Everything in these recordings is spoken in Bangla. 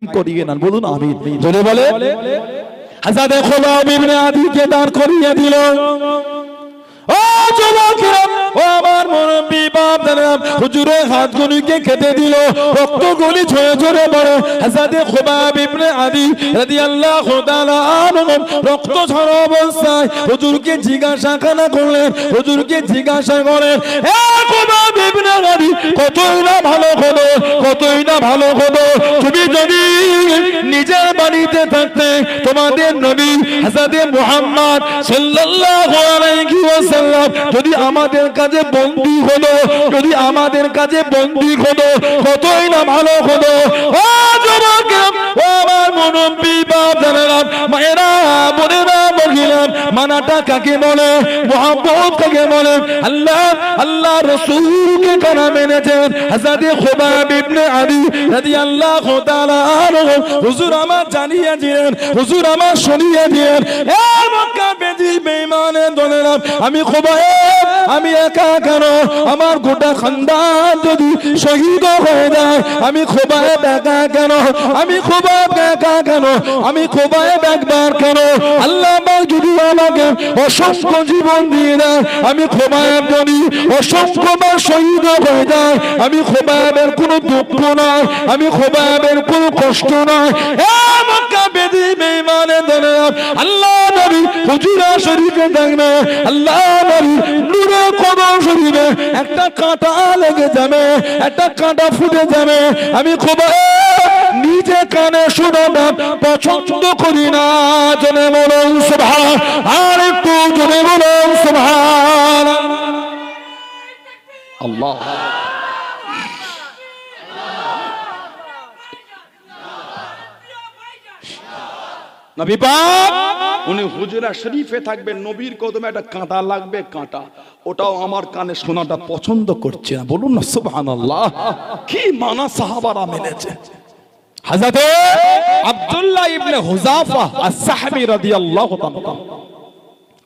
করিয়ে নেন, বলুন আমিন। জোরে বলে। হযরত খুবাইব ইবনে আদিকে দাঁড় করিয়ে দিল। ও যুবকেরা, ও আমার মুরব্বি বাপদাদা, হুজুরের হাতগুলিকে কেটে দিল, রক্তগুলি ঝরে ঝরে পড়ে। হযরত খুবাইব ইবনে আদি রাদিয়াল্লাহু তাআলা আনহু রক্ত ঝরা অবস্থায় হুজুরকে জিজ্ঞাসা করলেন, হুজুরকে জিজ্ঞাসা করেন, হে খুবাইব ইবনে আদি, কতই না ভালো হলো, কতই না ভালো হলো তুমি যদি নিজের বাড়িতে থাকতে তোমাদের নবী হযরত মুহাম্মদ সাল্লাল্লাহু আলাইহি ওয়াসাল্লাম যদি আমাদের কাছে বন্দী হলো, যদি আমাদের কাছে বন্দী হলো, কতই না ভালো হলো। ও যুবকেরা, ও আমার মুরব্বি বাপদাদারা, মায়েরা, বোনেরা, মহিলা, মানাটা কাকে বলে, মুহাব্বত কাকে বলে? আল্লাহ আল্লাহ রাসূলকে কারা মেনেছেন? হযরত খুবাইব ইবনে আদি রাদিয়াল্লাহু তাআলা আনহু হুজুর আমার জানিয়ে দিলেন, হুজুর আমার শুনিয়ে দিলেন, এ মক্কা বেদি বেঈমানের দলেরা, আমি খুবাইব, আমি একা কেন? আমার গোটা খানদান যদি শহীদ হয়ে যায়, আমি খুবাইব একা কেন? আমি খুবাইব একা কেন? আমি খুবাইব একবার কেন? আল্লাহ পাক যদি আমাকে অসংখ্য জীবন দিয়ে দেয়, আমি খুবাইব যদি অসংখ্যবার শহীদ হয়ে যায়, আমি খুবাইবের কোনো দুঃখ নয়, আমি খুবাইবের কোনো কষ্ট নয়। এ মক্কা বেদি বেঈমানের দলেরা, আল্লাহ নবী হুজুরা শরীফে থাকবে, আল্লাহ নবী নূরে কদম শরীফে একটা কাঁটা লেগে যাবে, একটা কাঁটা ফুটে যাবে, আমি খুবাইব নিজে কানে শোনাটা পছন্দ করি না। জনে বলুন সুবহান, আর একটু জনে বলুন সুবহান আল্লাহ। নবী পাক উনি হুজুরা শরীফে থাকবেন, নবীর কদমে একটা কাঁটা লাগবে, কাঁটা, ওটাও আমার কানে শোনাটা পছন্দ করছে না। বলুন না সুবহানাল্লাহ। কি মানা সাহাবারা মেনেছে। হযরত আব্দুল্লাহ ইবনে হুযাফা আস-সাহবী রাদিয়াল্লাহু তাআলা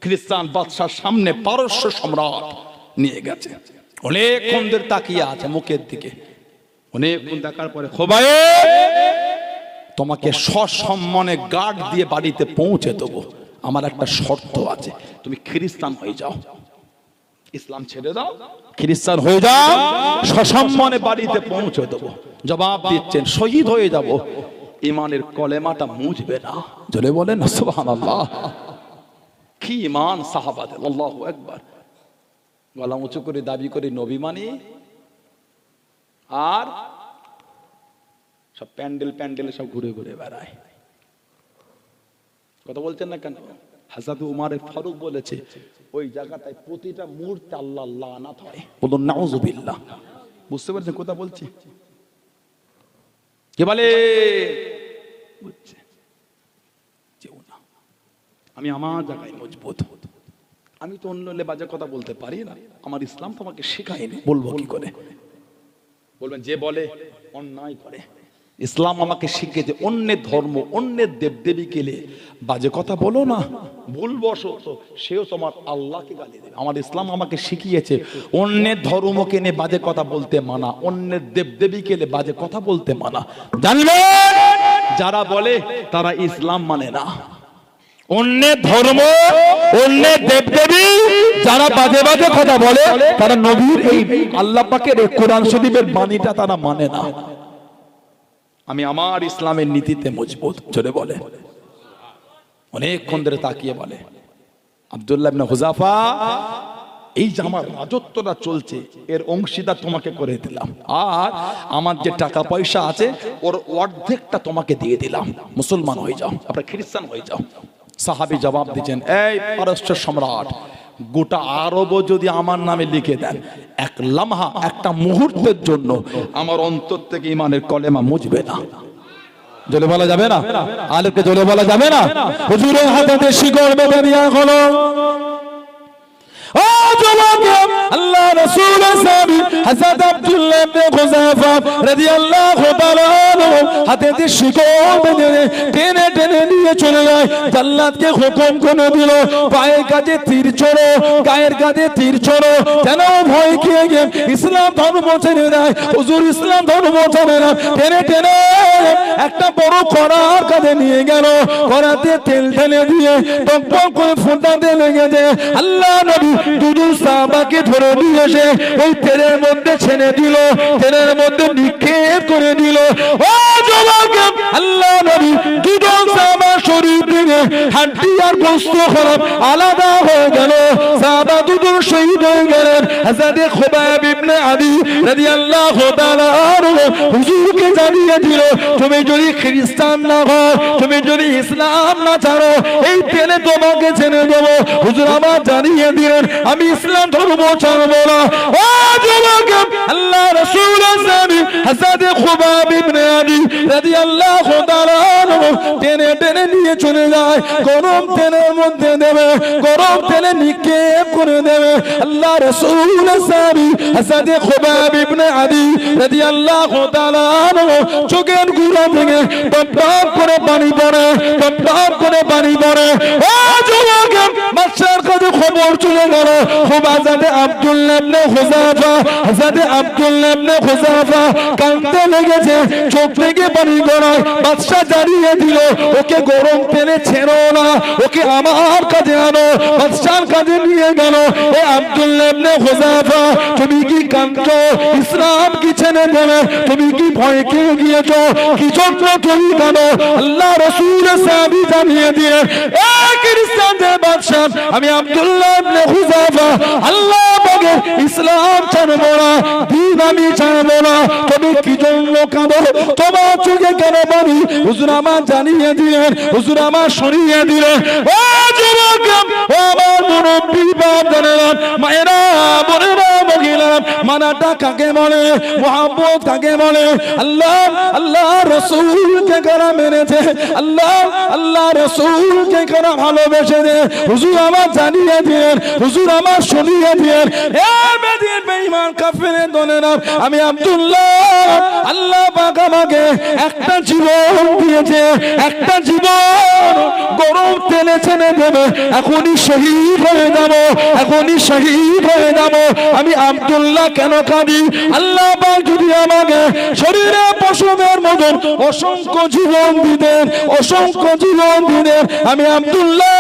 খ্রিস্টান বাদশার সামনে পারস্য সম্রাট নিয়ে গেছে, অনেকক্ষণ ধরে তাকিয়ে আছে মুখের দিকে, অনেকক্ষণ দেখার পরে, খুবাইব তোমাকে সসম্মানে গার্ড দিয়ে বাড়িতে পৌঁছে দেবো, আমার একটা শর্ত আছে, তুমি খ্রিস্টান হয়ে যাও, ইসলাম ছেড়ে দাও, খ্রিস্টান হয়ে যাও, সসম্মানে বাড়িতে পৌঁছে দেবো। জবাব দিচ্ছেন, শহীদ হয়ে যাব, ইমানের কলেমাটা মুছবে না। জোরে বলেন সুবহানাল্লাহ। কি ইমান সাহাবাদের, আল্লাহু আকবার। গলা উঁচু করে দাবি করে নবী মানি, আর সব প্যান্ডেল প্যান্ডেলে সব ঘুরে ঘুরে বেড়ায়। কথা বলছেন না কেন? হযরত উমর ফারুক বলেছে, ওই জায়গাটায় প্রতিটা মুহূর্তে আল্লাহ লানাত হয়। বলুন নাউযুবিল্লাহ। বুঝতে পারছেন কথা বলছি? কে বলে? বুঝছে যেও না, আমি আমার জায়গায় মজবুত, আমি তো অন্য লেবাজে কথা বলতে পারি না, আমার ইসলাম তোমাকে শেখায়নি, বলবো কি করে? বলবেন যে বলে অন্যায় করে। ইসলাম আমাকে শিখিয়েছে অন্যের ধর্ম, অন্যের দেবদেবী কেলে বাজে কথা বলো না, ভুলবশত সেও তোমার আল্লাহকে গালি দেবে। আমার ইসলাম আমাকে শিখিয়েছে অন্যের ধর্মকে নিয়ে বাজে কথা বলতে মানা, অন্যের দেবদেবী কেলে বাজে কথা বলতে মানা। জানবে যারা বলে তারা ইসলাম মানে না, অন্যের ধর্ম, অন্যের দেবদেবী যারা বাজে বাজে কথা বলে তারা নবীর এই আল্লাহ পাকের কোরআন শরীফের বাণীটা তারা মানে না। আমি আমার ইসলামের নীতিতে মজবুত। জোরে বলে। অনেকক্ষণ ধরে তাকিয়ে বলে, আব্দুল্লাহ ইবনে হুযাফা, এই যে আমার রাজত্বটা চলছে এর অংশীদার তোমাকে করে দিলাম, আর আমার যে টাকা পয়সা আছে ওর অর্ধেকটা তোমাকে দিয়ে দিলাম, মুসলমান হয়ে যাও, আপনারা খ্রিস্টান হয়ে যাও। সাহাবী জবাব দিচ্ছেন, এই পারস্য সম্রাট, গোটা আরব যদি আমার নামে লিখে দেন, এক লামহা, একটা মুহূর্তের জন্য আমার অন্তর থেকে ইমানের কলেমা মুছবে না। জলে বলা যাবে না, আলেমকে জলে বলা যাবে না। হুজুরের হাতে শিকড় বেঁধে দেওয়া হলো। ও যুবক, আল্লাহ রাসূলের সাহাবী হযরত আব্দুল্লাহ ইবনে হুযাফা রাদিয়াল্লাহু তাআলা আনহু হাতে শিকল বেঁধে টেনে টেনে নিয়ে চলে যায়। জাল্লাদকে হুকুম করে দিল, পায়ের কাছে তীর ছোড়ো, গায়ের কাছে তীর ছোড়ো, যেন ভয় খেয়ে গিয়ে ইসলাম ধর্ম ছেড়ে দেয়। হুজুর ইসলাম ধর্ম ছেড়ে না, টেনে টেনে একটা বড় কড়ার কাঁধে নিয়ে গেল, কড়াতে তেল ঢেলে দিয়ে টকটক করে ফোঁটাতে লেগেছে। আল্লাহ নবী দুজন সাহাবাকে ধরে নিয়ে এসে ওই তেলের মধ্যে ছেড়ে দিল, তেলের মধ্যে নিক্ষেপ করে দিল। ও যুবক, আল্লাহ নবী দুজন সাহাবার শরীর থেকে হাড্ডি আর গোশত খারাপ আলাদা হয়ে গেল। সাহাবা দুজন শহীদ হয়ে গেলেন। হযরত খুবাইব ইবনে আদি রাদিয়াল্লাহু তাআলা হুজুরকে জানিয়ে দিল, তুমি যদি খ্রিস্টান না হও, তুমি যদি ইসলাম না ছাড়ো, এই তেলে তোমাকে ছেড়ে দেবো। হুজুর আমার জানিয়ে দিলেন, আমি ইসলাম ধর্ম ছাড়বো না। ও যুবক, আল্লাহ রাসূলের সাহাবী হযরত খুবাইব ইবনে আদি রাদিয়াল্লাহু তাআলা টেনে টেনে নিয়ে চলে যায়, গরম তেলের মধ্যে দেবে, গরম তেলে নিক্ষেপ করে দেবে। আল্লাহ রাসূলের সাহাবী হযরত খুবাইব ইবনে আদি রাদিয়াল্লাহু তাআলা চোখের গুঁড়া থেকে টপ টপ করে পানি পড়ে, টপ টপ করে পানি পড়ে। ও যুবক, বাদশার কাছে খবর চলে গেল, খুব হযরত আব্দুল্লাহ ইবনে হুযাফা, হযরত আব্দুল্লাহ ইবনে হুযাফা কাঁদতে লেগেছে, চোখ থেকে পানি গড়ায়। বাদশা জানিয়ে দিল, ওকে গরম তেলে ছেড়ো না, ওকে আমার কাছে আনো। বাদশার কাছে নিয়ে গেল। এ আব্দুল্লাহ ইবনে হুযাফা, তুমি কি কাঁদছো? ইসলাম কি ছেড়ে দেবে? তুমি কি ভয় খেয়ে গিয়েছো? কি জন্য তুমি কাঁদো? আল্লাহ রাসূলের সাহাবী জানিয়ে দিয়ে, এ খ্রিস্টানদের বাদশা, আমি আব্দুল্লাহ ইবনে হুযাফা আল্লাহ পাকে ইসলাম ছাড়বো না, দ্বীন আমি ছাড়বো না। তুমি কি জন্য কাঁদো? তোমার চোখে কেন পানি? হুজুর আমার জানিয়ে দিলেন, হুজুর আমার শুনিয়ে দিলেন। ও যুবক, ও আমার মুরব্বী বাপ জানেন, মায়েরা বোনেরা মহিলারা, মানাটা কাকে বলে, মুহাব্বত কাকে বলে? আল্লাহ আল্লাহ রাসূলকে কারা মেনেছে, আল্লাহ আল্লাহ রাসূলকে কারা ভালোবেসেছে, হুজুর আমার জানিয়ে দিলেন, হুজুর আমার শুনিয়ে দিলেন। এ বেদিন বেঈমান কাফেরের দলেরা, আমি আব্দুল্লাহ, আল্লাহ পাক আমাকে একটা জীবন দিয়েছে, একটা জীবন গরম তেলে ছেড়ে দেবে, এখনই শহীদ হয়ে যাব, এখনই শহীদ হয়ে যাব। আমি আব্দুল্লাহ কেন কাঁদি? আল্লাহ পাক যদি আমাকে শরীরে পশমের মতন অসংখ্য জীবন দিতেন, অসংখ্য জীবন দিতেন, আমি আব্দুল্লাহ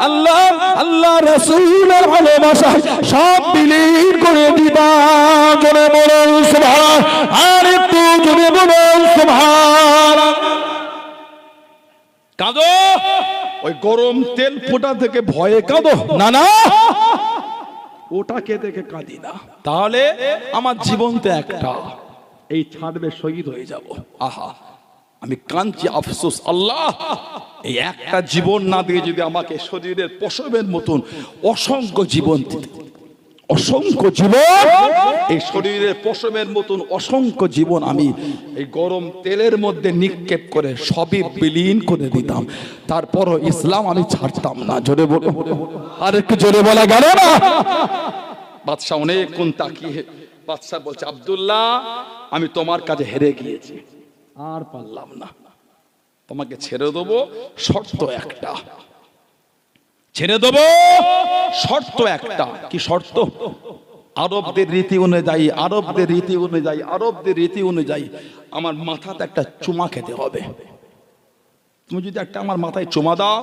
আল্লাহ আল্লাহ রাসূলের ভালোবাসায় সব বিলীন করে দিতাম। জোরে বলুন সুবহান, আর একটু জোরে বলুন সুবহান। কাঁদো, ওই গরম তেল ফোটা থেকে ভয়ে কাঁদো না, না ওটাকে দেখে কাঁদি না। তাহলে আমার জীবন তো একটা, এই ছাড়বে শহীদ হয়ে যাব। আহা, আমি কাঁদছি, আফসোস আল্লাহ, এই একটা জীবন না দিয়ে যদি আমাকে শরীরের পশমের মতন অসংখ্য জীবন দিতে, অসংখ্য জীবন, এই শরীরের পশমের মতন অসংখ্য জীবন আমি এই গরম তেলের মধ্যে নিক্ষেপ করে সবই বিলীন করে দিতাম, তারপরও ইসলাম আমি ছাড়তাম না। জোরে বলো, আর একটু জোরে বলা গেল না? বাদশা অনেকক্ষণ তাকিয়ে, বাদশা বলছে, আব্দুল্লাহ, আমি তোমার কাছে হেরে গিয়েছি, আর পারলাম না, তোমাকে ছেড়ে দেবো, শর্ত একটা ছেড়ে দেবো, শর্ত একটা। কি শর্ত? আরবদের রীতি অনুযায়ী, আরবদের রীতি অনুযায়ী, আরবদের রীতি অনুযায়ী আমার মাথাতে একটা চুমা খেতে হবে। তুমি যদি একটা আমার মাথায় চুমা দাও,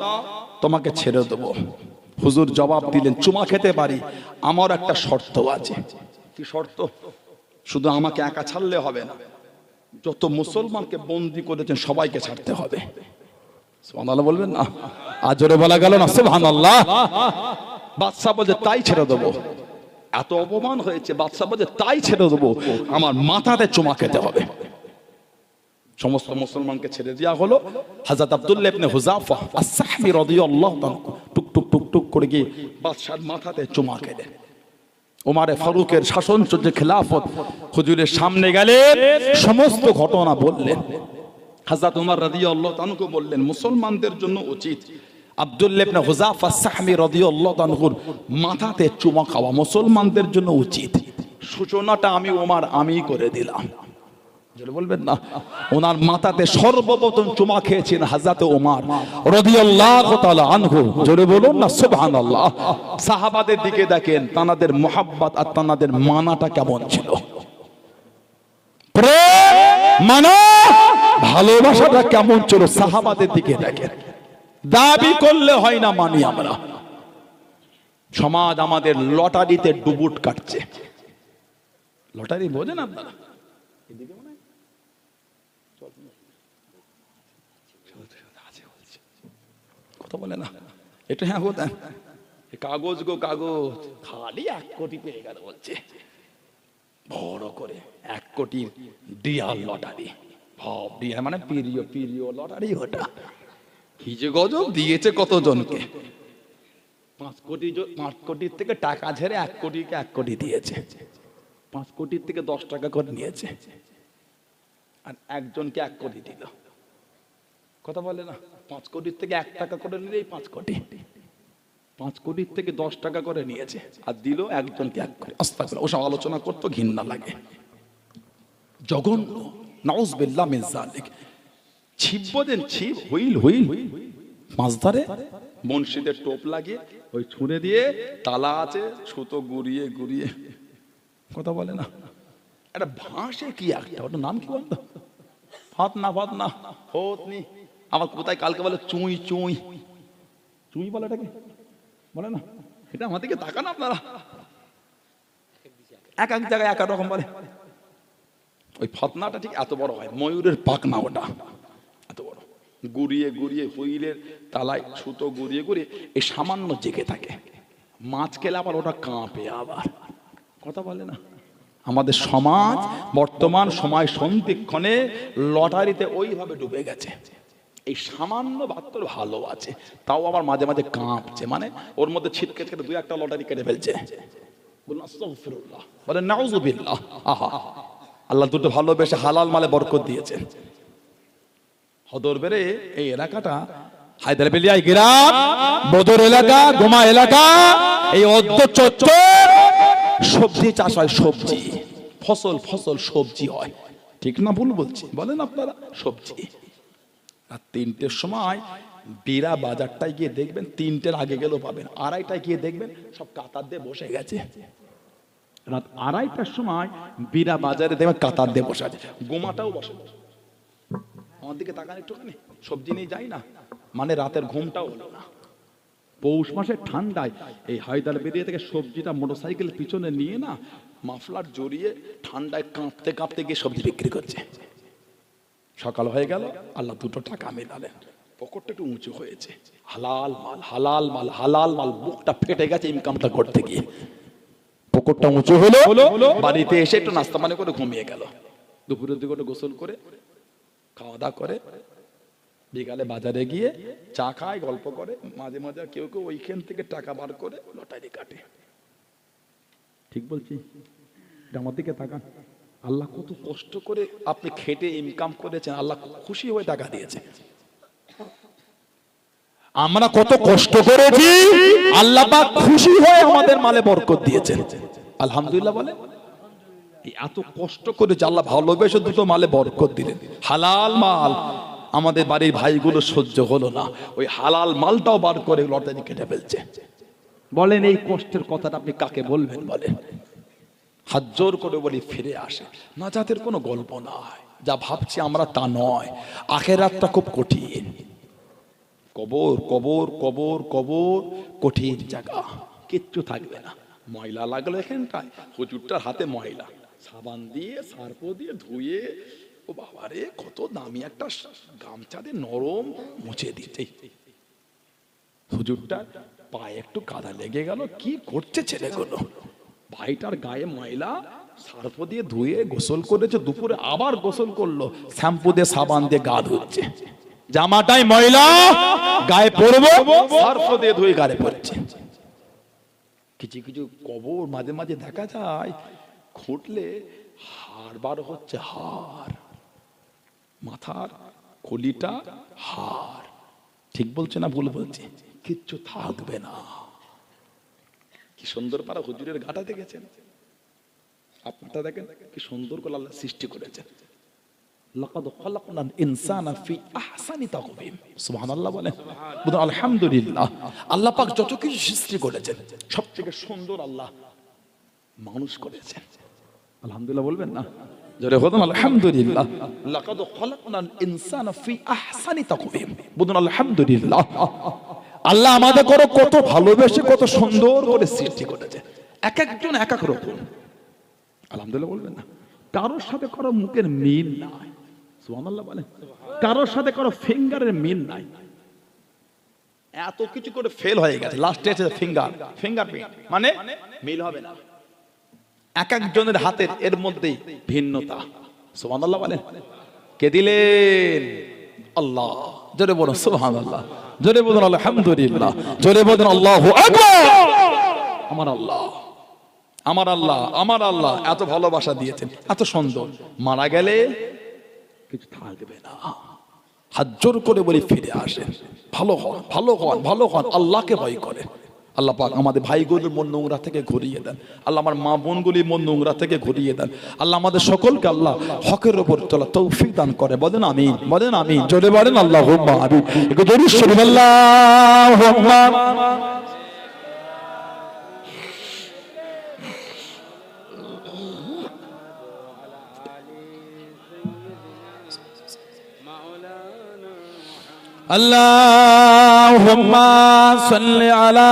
তোমাকে ছেড়ে দেবো। হুজুর জবাব দিলেন, চুমা খেতে পারি, আমার একটা শর্ত আছে। কি শর্ত? শুধু আমাকে একা ছাড়লে হবে না, যত মুসলমানকে বন্দী করেছেন সবাইকে ছাড়তে হবে। সুবহানাল্লাহ বলবেন না? আর জোরে বলা গেল না? সুবহানাল্লাহ। বাদশা বলছে, তাই ছেড়ে দেবো। এত অপমান হয়েছে, বাদশা বলছে, তাই ছেড়ে দেবো, আমার মাথাতে চুমা খেতে হবে। সমস্ত মুসলমানকে ছেড়ে দেওয়া হলো। হযরত আব্দুল্লাহ ইবনে হুযাফা আস-সাহবী রাদিয়াল্লাহু তাআলা টুক টুক টুক টুক করে গিয়ে বাদশার মাথাতে চুমা খেলেন। ওমরে ফারুকের শাসন চলছে, খেলাফত, হুজুরের সামনে গেলেন, সমস্ত ঘটনা বললেন। হযরত ওমর রাদিয়াল্লাহু তাআলা বললেন, মুসলমানদের জন্য উচিত আব্দুল্লাহ ইবনে হুযাফা আস-সাহবী রাদিয়াল্লাহু তাআলার মাথাতে চুমা খাওয়া মুসলমানদের জন্য উচিত। সূচনাটা আমি ওমর আমি করে দিলাম। জোরে বলবেন না? ওনার মাথাতে সর্বপ্রথম চুমা খেয়েছেন হযরত ওমর রাদিয়াল্লাহু তাআলা আনহু। জোরে বলুন না সুবহানাল্লাহ। সাহাবাদের দিকে দেখেন, তানাদের মুহাব্বত আর তানাদের মানাটা কেমন ছিল। প্রেম মানা ভালোবাসাটা কেমন ছিল সাহাবাদের দিকে দেখেন। দাবি করলে হয় না, মানি আমরা। সমাজ আমাদের লটারিতে ডুবুট কাটছে। লটারি বোঝেন আপনারা? কথা বলে না এটা? হ্যাঁ গো, কাগজ গো কাগজ, খালি 1 কোটি পেয়ে গেল বলছে, বড় করে 1 কোটির ডিয়ার লটারি। ভাব, ডিয়ার মানে প্রিয় প্রিয় লটারি। ওটা কি যে গজব দিয়েছে কতজনকে। 5 কোটির থেকে টাকা ঝেড়ে 1 কোটিকে 1 কোটি দিয়েছে। 5 কোটির থেকে 10 টাকা করে নিয়েছে, আর একজনকে 1 কোটি দিল। কথা বলে না? 5 কোটির থেকে 1 টাকা করে নিলেই 5 কোটি। 5 কোটির থেকে 10 টাকা করে নিয়েছে আর দিল একজনকে 1 কোটি। আস্তাগফিরুল্লাহ। ওসব আলোচনা করতে ঘৃণা লাগে, জঘন্য। নাউযুবিল্লাহ মিন যালিক। ছিপ দেন, ছিপ হুইল হুইল মাছ ধরে, বনশিদের টোপ লাগিয়ে ওই ছুঁড়ে দিয়ে, তালা আছে, সুতো গুড়িয়ে গুড়িয়ে। কথা বলে না? একটা ভাষে কি একটা, ওটার নাম কি বলতো? ফাত না হতনি। আমার কোথায় কালকে বলে চুই চুই চুই বলে, এটাকে বলে না? এটা আমাদেরকে তাকান আপনারা, এক এক জায়গায় এক এক রকম বলে। ওই ফতনাটা ঠিক এত বড় হয়, ময়ূরের পাখনা ওটা এত বড়, গুড়িয়ে গুড়িয়ে হুইলের তালায় সুতো গুড়িয়ে গুড়িয়ে এই সামান্য জেগে থাকে। মাছ খেলে আবার ওটা কাঁপে আবার। কথা বলে না? আমাদের সমাজ বর্তমান সময় সন্ধিক্ষণে লটারিতে ওইভাবে ডুবে গেছে। এই সামান্য বাত্তর ভালো আছে, তাও আবার মাঝে মাঝে কাঁপছে, মানে ওর মধ্যে ছিটকে ছিটকে 2-1টা লটারি কেটে ফেলছে। বলুন আস্তাগফিরুল্লাহ, বলেন নাউযুবিল্লাহ। আহা, আল্লাহ দুটো ভালোবেসে হালাল মালে বরকত দিয়েছেন। হদর বেড়ে এই এলাকাটা হায়দ্রাবাদিয়া গ্রাম, বদর এলাকা, গোমা এলাকা, এই অদ্য চত্বর সবজি চাষ হয়। সবজি ফসল সবজি হয়। ঠিক না ভুল বলছি? বলেন আপনারা। সবজি আর 3টের সময় বিরা বাজারটায় গিয়ে দেখবেন, 3টের আগে গেলেও পাবেন, 2:30টায় গিয়ে দেখবেন সব কাতার দিয়ে বসে গেছে। রাত 2:30টার সময় বিরা বাজারে দেখবেন কাতার দিয়ে বসে আছে। গোমাটাও বসে। আমার দিকে তাকান একটুখানি, সবজি নিয়ে যাই না, মানে রাতের ঘুমটাও হলো না। পৌষ মাসের ঠান্ডায় এই হায়দ্রাবাদিয়া থেকে সবজিটা মোটরসাইকেল পিছনে নিয়ে না, মাফলার জড়িয়ে ঠান্ডায় কাঁপতে কাঁপতে গিয়ে সবজি বিক্রি করছে। সকাল হয়ে গেল, আল্লাহ 2টো টাকা মেলালেন, পকেটটা একটু উঁচু হয়েছে। হালাল মাল হালাল মাল হালাল মাল, বুকটা ফেটে গেছে ইনকামটা করতে গিয়ে। পকেটটা উঁচু হলো, বাড়িতে এসে একটু নাস্তা পানি করে ঘুমিয়ে গেল। দুপুরের দিকে গোসল করে খাওয়া দাওয়া করে বিকালে বাজারে গিয়ে চা খায়, গল্প করে, মাঝে মাঝে কেউ কেউ ওইখান থেকে টাকা বার করে লটারি কাটে। ঠিক বলছি? আমার দিকে তাকান। আল্লাহ কত কষ্ট করে আপনি খেটে ইনকাম করেছেন, আল্লাহ খুশি হয়ে টাকা দিয়েছে। আমরা কত কষ্ট করেছি, আল্লাহ পাক খুশি হয়ে আমাদের মালে বরকত দিয়েছেন। আলহামদুলিল্লাহ বলে। এত কষ্ট করেছে, আল্লাহ ভালোবেসে 2টো মালে বরকত দিলেন। হালাল মাল আমাদের বাড়ির ভাইগুলো সহ্য হলো না, ওই হালাল মালটাও বার করে লটারি কেটে ফেলছে। বলেন এই কষ্টের কথাটা আপনি কাকে বলবেন? বলেন। হাত জোর করে বলি, ফিরে আসে। নাজাতের কোনো গল্প নয়, যা ভাবছি আমরা তা নয়। আখিরাতটা খুব কঠিন। কবর কবর কবর কবর কঠিন জায়গা, কিচ্ছু থাকবে না। ময়লা লাগলো এখানটায়, হুজুরটার হাতে ময়লা, সাবান দিয়ে সার্ফ দিয়ে ধুয়ে, ও বাবারে কত দামি একটা গামছা দিয়ে নরম মুছে দিতে। হুজুরটার পায়ে একটু কাদা লেগে গেল, কি করছে ছেলেগুলো? ভাইটার গায়ে ময়লা, সার্ফ দিয়ে ধুয়ে গোসল করেছে, দুপুরে আবার গোসল করলো, শ্যাম্পু দিয়ে সাবান দিয়ে গা ধুচ্ছে। জামাটাই ময়লা, গায়ে পরবো, সার্ফ দিয়ে ধুয়ে গায়ে পড়ছে। কিছু কিছু কবর মাঝে মাঝে দেখা যায়, খুঁটলে হাড় বার হচ্ছে, হাড়, মাথার কলিটা হাড়। ঠিক বলছে না ভুল বলছে? কিচ্ছু থাকবে না। কি সুন্দর পারা হুজুরের ঘাটা দেখেছেন আপনারা? দেখেন কি সুন্দর করে আল্লাহ সৃষ্টি করেছেন। লাকাদ খালাকনাল ইনসানা ফি আহসানি তাকওয়িম। সুবহানাল্লাহ বলেন, বলুন আলহামদুলিল্লাহ। আল্লাহ পাক যত কিছু সৃষ্টি করেছেন, সবথেকে সুন্দর আল্লাহ মানুষ করেছেন। আলহামদুলিল্লাহ বলবেন না? জোরে বলুন আলহামদুলিল্লাহ। লাকাদ খালাকনাল ইনসানা ফি আহসানি তাকওয়িম। বলুন আলহামদুলিল্লাহ। আল্লাহ আমাদের কত ভালোবেসে কত সুন্দর করে সৃষ্টি করেছে, এক একজন এক এক রকম। আলহামদুলিল্লাহ বলবেন না? কারোর সাথে কারো মুখের মিল নাই, সুবহানাল্লাহ বলেন। কারোর সাথে কারো ফিঙ্গারের মিল নাই। এত কিছু করে ফেল হয়ে গেছে, লাস্টে আছে ফিঙ্গারপ্রিন্ট, মানে মিল হবে না। এক একজনের হাতের এর মধ্যে ভিন্নতা, সুবহানাল্লাহ বলেন। কে দিলেন? আল্লাহ। জোরে বলুন সুবহানাল্লাহ, জোরে বলুন আলহামদুলিল্লাহ, জোরে বলুন আল্লাহু আকবার। আমার আল্লাহ, আমার আল্লাহ, আমার আল্লাহ এত ভালোবাসা দিয়েছেন, এত সুন্দর। মারা গেলে কিছু থাকবে না। হাত জোর করে বলি ফিরে আসেন, ভালো হন, ভালো হন, ভালো হন, আল্লাহকে ভয় করে। আল্লাহ পাক আমাদের ভাইগুলোর মন নোংরা থেকে ঘুরিয়ে দেন। আল্লাহ আমার মা বোনগুলির মন নোংরা থেকে ঘুরিয়ে দেন। আল্লাহ আমাদের সকলকে আল্লাহ হকের উপর চলা তৌফিক দান করে। বলেন আমিন, বলেন আমিন, জোরে বলেন আল্লাহুম্মা আমিন। একটু দরুদ শরীফ আল্লাহুম্মা আল্লাহুম্মা সাল্লি আলা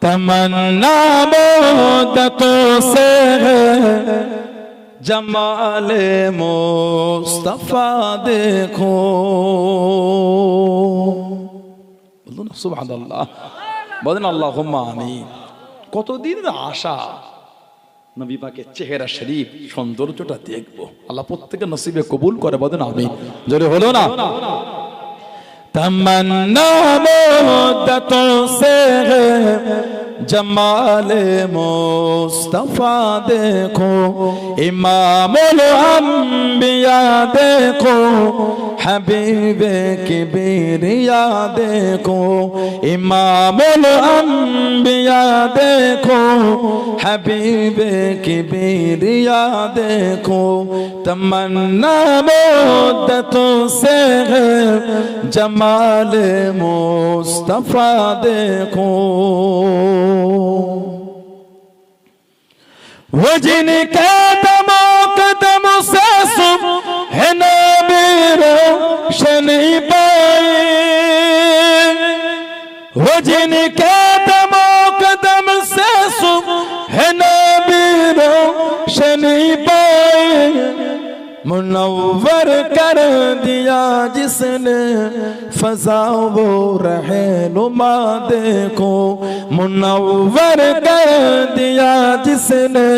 तमन्ना मुद्दतों से है जमाले मुस्तफा देखो। বলুন সুবহানাল্লাহ, বলেন আল্লাহুম্মা আমিন। কতদিন আশা নবী পাকের চেহারা শরীফ সৌন্দর্যটা দেখবো। আল্লাহ প্রত্যেকের নসিবে কবুল করে। বলেন আমিন, জোরে হলো না? तमन्ना मुद्दतों से है जमाले मुस्तफा देखो, इमामुल अंबिया देखो, हबीबे किबरिया देखो, इमामुल अंबिया देखो, हबीबे किबरिया देखो। तमन्ना मुद्दतों से है जमाले मुस्तफा देखो। वो जिनके दमो कदम से सुबह नबी रोशनी पाए, वो जिनके दमो कदम से सुबह नबी रोशनी पाए, मुनव्वर कर दिया जिसने फज़ा वो रहनुमा देखो, मुनव्वर कर दिया जिसने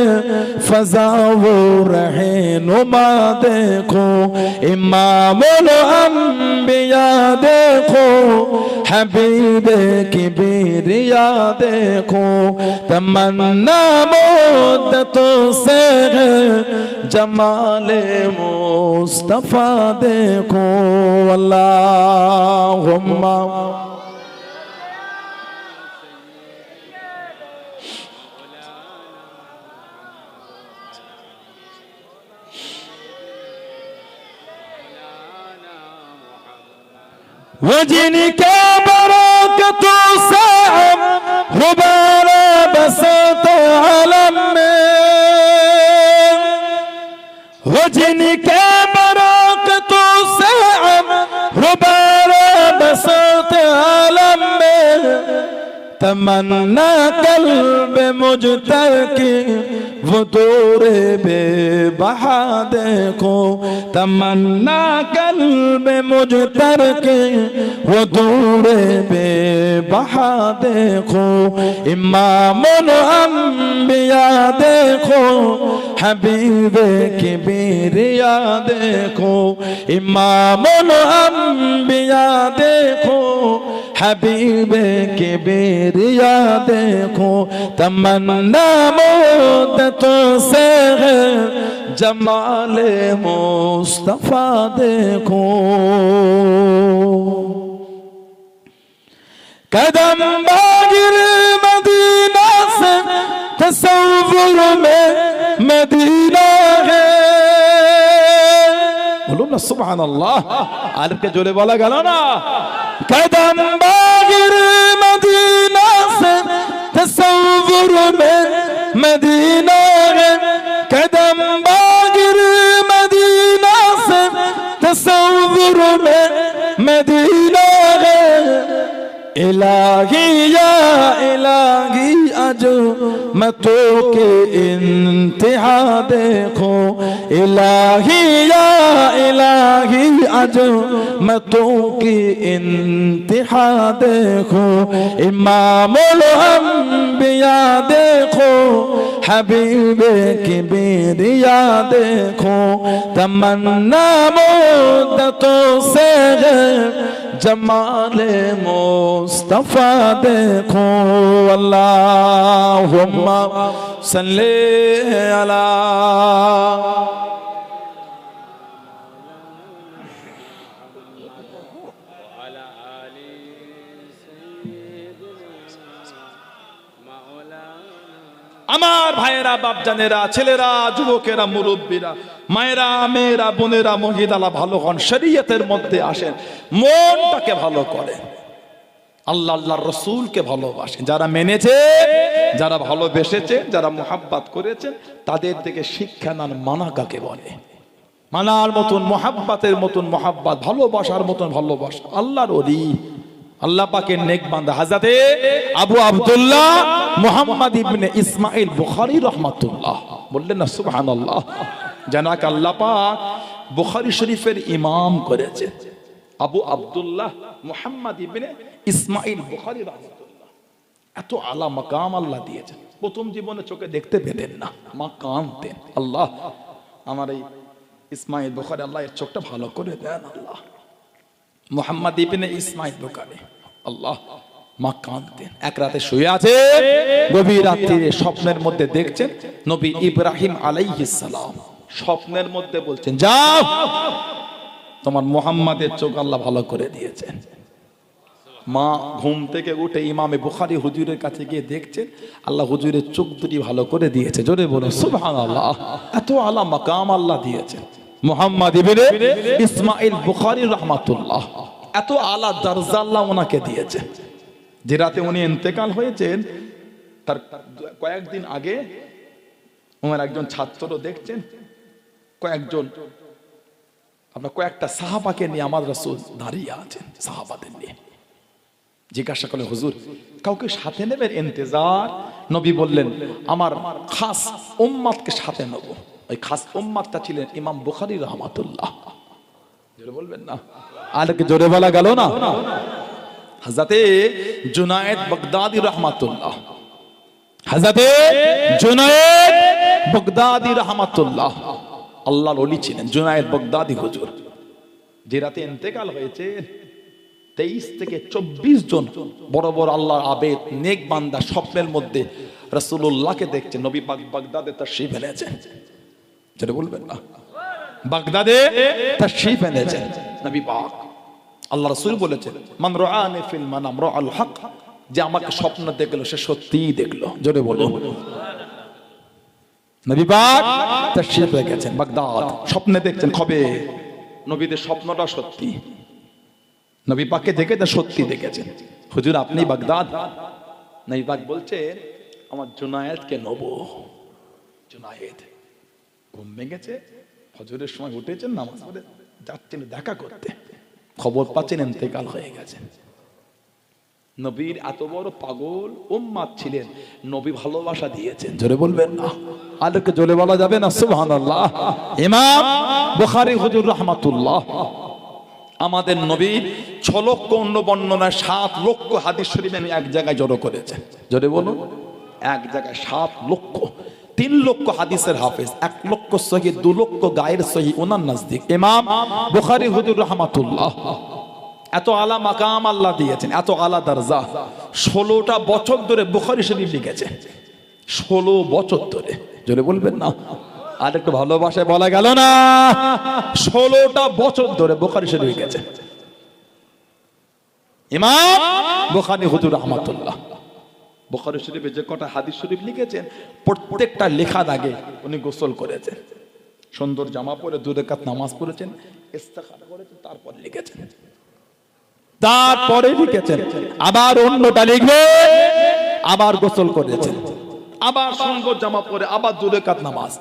फज़ा वो रहनुमा देखो। इमामुल अंबिया देखो, हबीबे किबरिया देखो। तमन्ना मुद्दतों से है जमाले मुस्तफा देखो। अल्लाहुम्मा वो जिनके बरकतों से गुबारा बसते आलम में, वो जिनके बरकतों से गुबारा बसते आलम में, तमन्ना कल्ब मुजतकी वो दूरे बेबहा देखो। तमन्ना कल्ब मुजतकी वो दूरे बेबहा देखो। इमामुल अंबिया देखो, हबीबे किबरिया देखो। इमामुल अंबिया देखो, हबीबे किबरिया देखो। तमन्ना मुद्दतों से है जमाले मुस्तफा देखो। कदम बागिर मदीना से तसव्वुर में मदीना है। बोलो ना সুবহানাল্লাহ। আর কে জোরে বলা গেল না? কদম বাগির মদিনা সে তসव्वुर में मदीना है, कदम बागिर मदीना से तसव्वुर में मदीना है। इलाही या इलाही अज़मतों के इंतहा देखो, इलाही या इलाही अज़मतों की इंतहा देखो। इमामुल अंबिया देखो, हबीबे किबरिया देखो। तमन्ना मुद्दतों से जमाले मुस्तफा देखो। अल्लाहुम्मा सल्ली अला। আমার ভাইয়েরা, বাপজানেরা, ছেলেরা, যুবকেরা, মুরব্বীরা, মায়েরা, মেয়েরা, বোনেরা, মহিলারা, ভালো হন, শরীয়তের মধ্যে আসেন, মনটাকে ভালো করে, আল্লাহ আল্লাহর রাসূলকে ভালোবাসেন। যারা মেনেছে, যারা ভালোবেসেছে, যারা মুহাব্বত করেছেন, তাদের থেকে শিক্ষা নেন মানা কাকে বলে। মানার মতন, মুহাব্বতের মতন মুহাব্বত, ভালোবাসার মতন ভালোবাসা আল্লাহর ওলি, আল্লাহ পাকের নেক বান্দা হযরতে আবু আব্দুল্লাহ মুহাম্মদ ইবনে ইসমাইল বুখারী রাহমাতুল্লাহ বললেন না সুবহানাল্লাহ। জানাক আল্লাহ পাক বুখারী শরীফের ইমাম করেছে আবু আব্দুল্লাহ মুহাম্মদ ইবনে ইসমাইল বুখারী রাহমাতুল্লাহ। এত আলা মাকাম আল্লাহ দিয়েছেন, প্রথম জীবনে চোখে দেখতে পেতেন না, মা কাঁদতেন, আল্লাহ আমার এই ইসমাইল বুখারী, আল্লাহ এর চোখটা ভালো করে দেন আল্লাহ। মুহাম্মদ ইবনে ইসমাইল বুখারী, আল্লাহ, মা কাঁদতেন। এক রাতে শুয়ে আছে, গভীর রাত্রিরে স্বপ্নের মধ্যে দেখছেন নবী ইব্রাহিম আলাইহিস সালাম স্বপ্নের মধ্যে বলছেন, যাও তোমার মুহাম্মাদের চোখ আল্লাহ ভালো করে দিয়েছেন। মা ঘুম থেকে উঠে ইমামে বুখারী হুজুরের কাছে গিয়ে দেখছেন আল্লাহ হুজুরের চোখ দুটি ভালো করে দিয়েছে। জোরে বলুন সুবহানাল্লাহ। এত আলা মাকাম আল্লাহ দিয়েছেন মুহাম্মদ ইবনে ইসমাইল বুখারী রাহমাতুল্লাহ, এত আলা দরজা আল্লাহ ওনাকে দিয়েছে। যে রাতে উনি ইন্তেকাল হয়েছেন তার কয়েকদিন আগে ওনার একজন ছাত্র দেখছেন কয়েকটা সাহাবাকে নিয়ে আমার রাসূল দাঁড়িয়ে আছেন, সাহাবাদের নিয়ে। জিজ্ঞাসা করলেন, হুজুর কাউকে সাথে নেবেন? ইন্তজার। নবী বললেন, আমার খাস উম্মতকে সাথে নেব। ওই খাস উম্মতটা ছিলেন ইমাম বুখারী রাহমাতুল্লাহ। জোরে বলবেন না? আর কি জোরে বলা গেল না? হযরতে জুনায়েদ বাগদাদী রাহমাতুল্লাহ, হযরতে জুনায়েদ বাগদাদী রাহমাতুল্লাহ আল্লাহর ওলি ছিলেন। জুনায়েদ বাগদাদী হুজুর যে রাতে ইন্তেকাল হয়েছে 23 থেকে 24 জন বড় বড় আল্লাহর আবেদ নেক বান্দা স্বপ্নের মধ্যে রাসূলুল্লাহকে দেখছেন। নবী পাক বাগদাদে তাশরীফ এনেছেন। যেটা বলবেন না, বাগদাদে তাশরীফ এনেছেন নবী পাক। আল্লাহ রাসূল বলেছেন, মান রাআনি ফিল মানাম রাআল হক, যে আমাকে স্বপ্ন দেখলো সে সত্যিই দেখলো। জোরে বলুন। নবী পাক তাশরীফ রেখেছেন বাগদাদ, স্বপ্নে দেখছেন কবে? নবীদের স্বপ্নটা সত্যি, নবী পাককে দেখে তা সত্যি দেখেছেন। হুজুর আপনি বাগদাদ? নবী পাক বলছেন, আমার জুনায়েদকে নেব। জুনায়েদ ঘুম ভেঙেছে, ফজরের সময় উঠেছেন, নামাজ পড়ে যাচ্ছেন দেখা করতে, খবর পাচ্ছেন ইন্তেকাল হয়ে গেছে। নবীর এত বড় পাগল উম্মত ছিলেন, নবী ভালোবাসা দিয়েছেন। জোরে বলবেন না? আলোকে জোরে বলা যাবে না? সুবহানাল্লাহ। ইমাম বুখারী হুজুর রাহমাতুল্লাহ আমাদের নবীর 6 লক্ষ অন্য বর্ণনায় 7 লক্ষ হাদিস শরীফ এক জায়গায় জড়ো করেছে। জোরে বলুন, এক জায়গায় 7 লক্ষ। 3 লক্ষ হাদিসের হাফেজ, 1 লক্ষ সহিহ, 2 লক্ষ গায়ের সহিহ ওনার নজদিক। ইমাম বুখারী হুজুর রাহমাতুল্লাহ এত আলা মাকাম আল্লাহ দিয়েছেন, এত আলা দরজা। 16টা বছর ধরে বুখারী শরীফ লিখেছে, 16 বছর ধরে। জোরে বলবেন না? আর একটু ভালোবাসায় বলা গেল না? 16টা বছর ধরে বুখারী শরীফ লিখেছে ইমাম বুখারী হুজুর রাহমাতুল্লাহ। বুখারী শরীফে যে কটা হাদিস শরীফ লিখেছেন, প্রত্যেকটা লেখার আগে উনি গোসল করেছেন, সুন্দর জামা পরে 2 রাকাত নামাজ পড়েছেন, ইস্তেখারা করেছেন, তারপর লিখেছেন, তারপরে লিখেছেন। আবার অন্যটা লিখবে, আবার গোসল করেছেন, আবার সুন্দর জামা পরে, আবার 2 রাকাত নামাজ,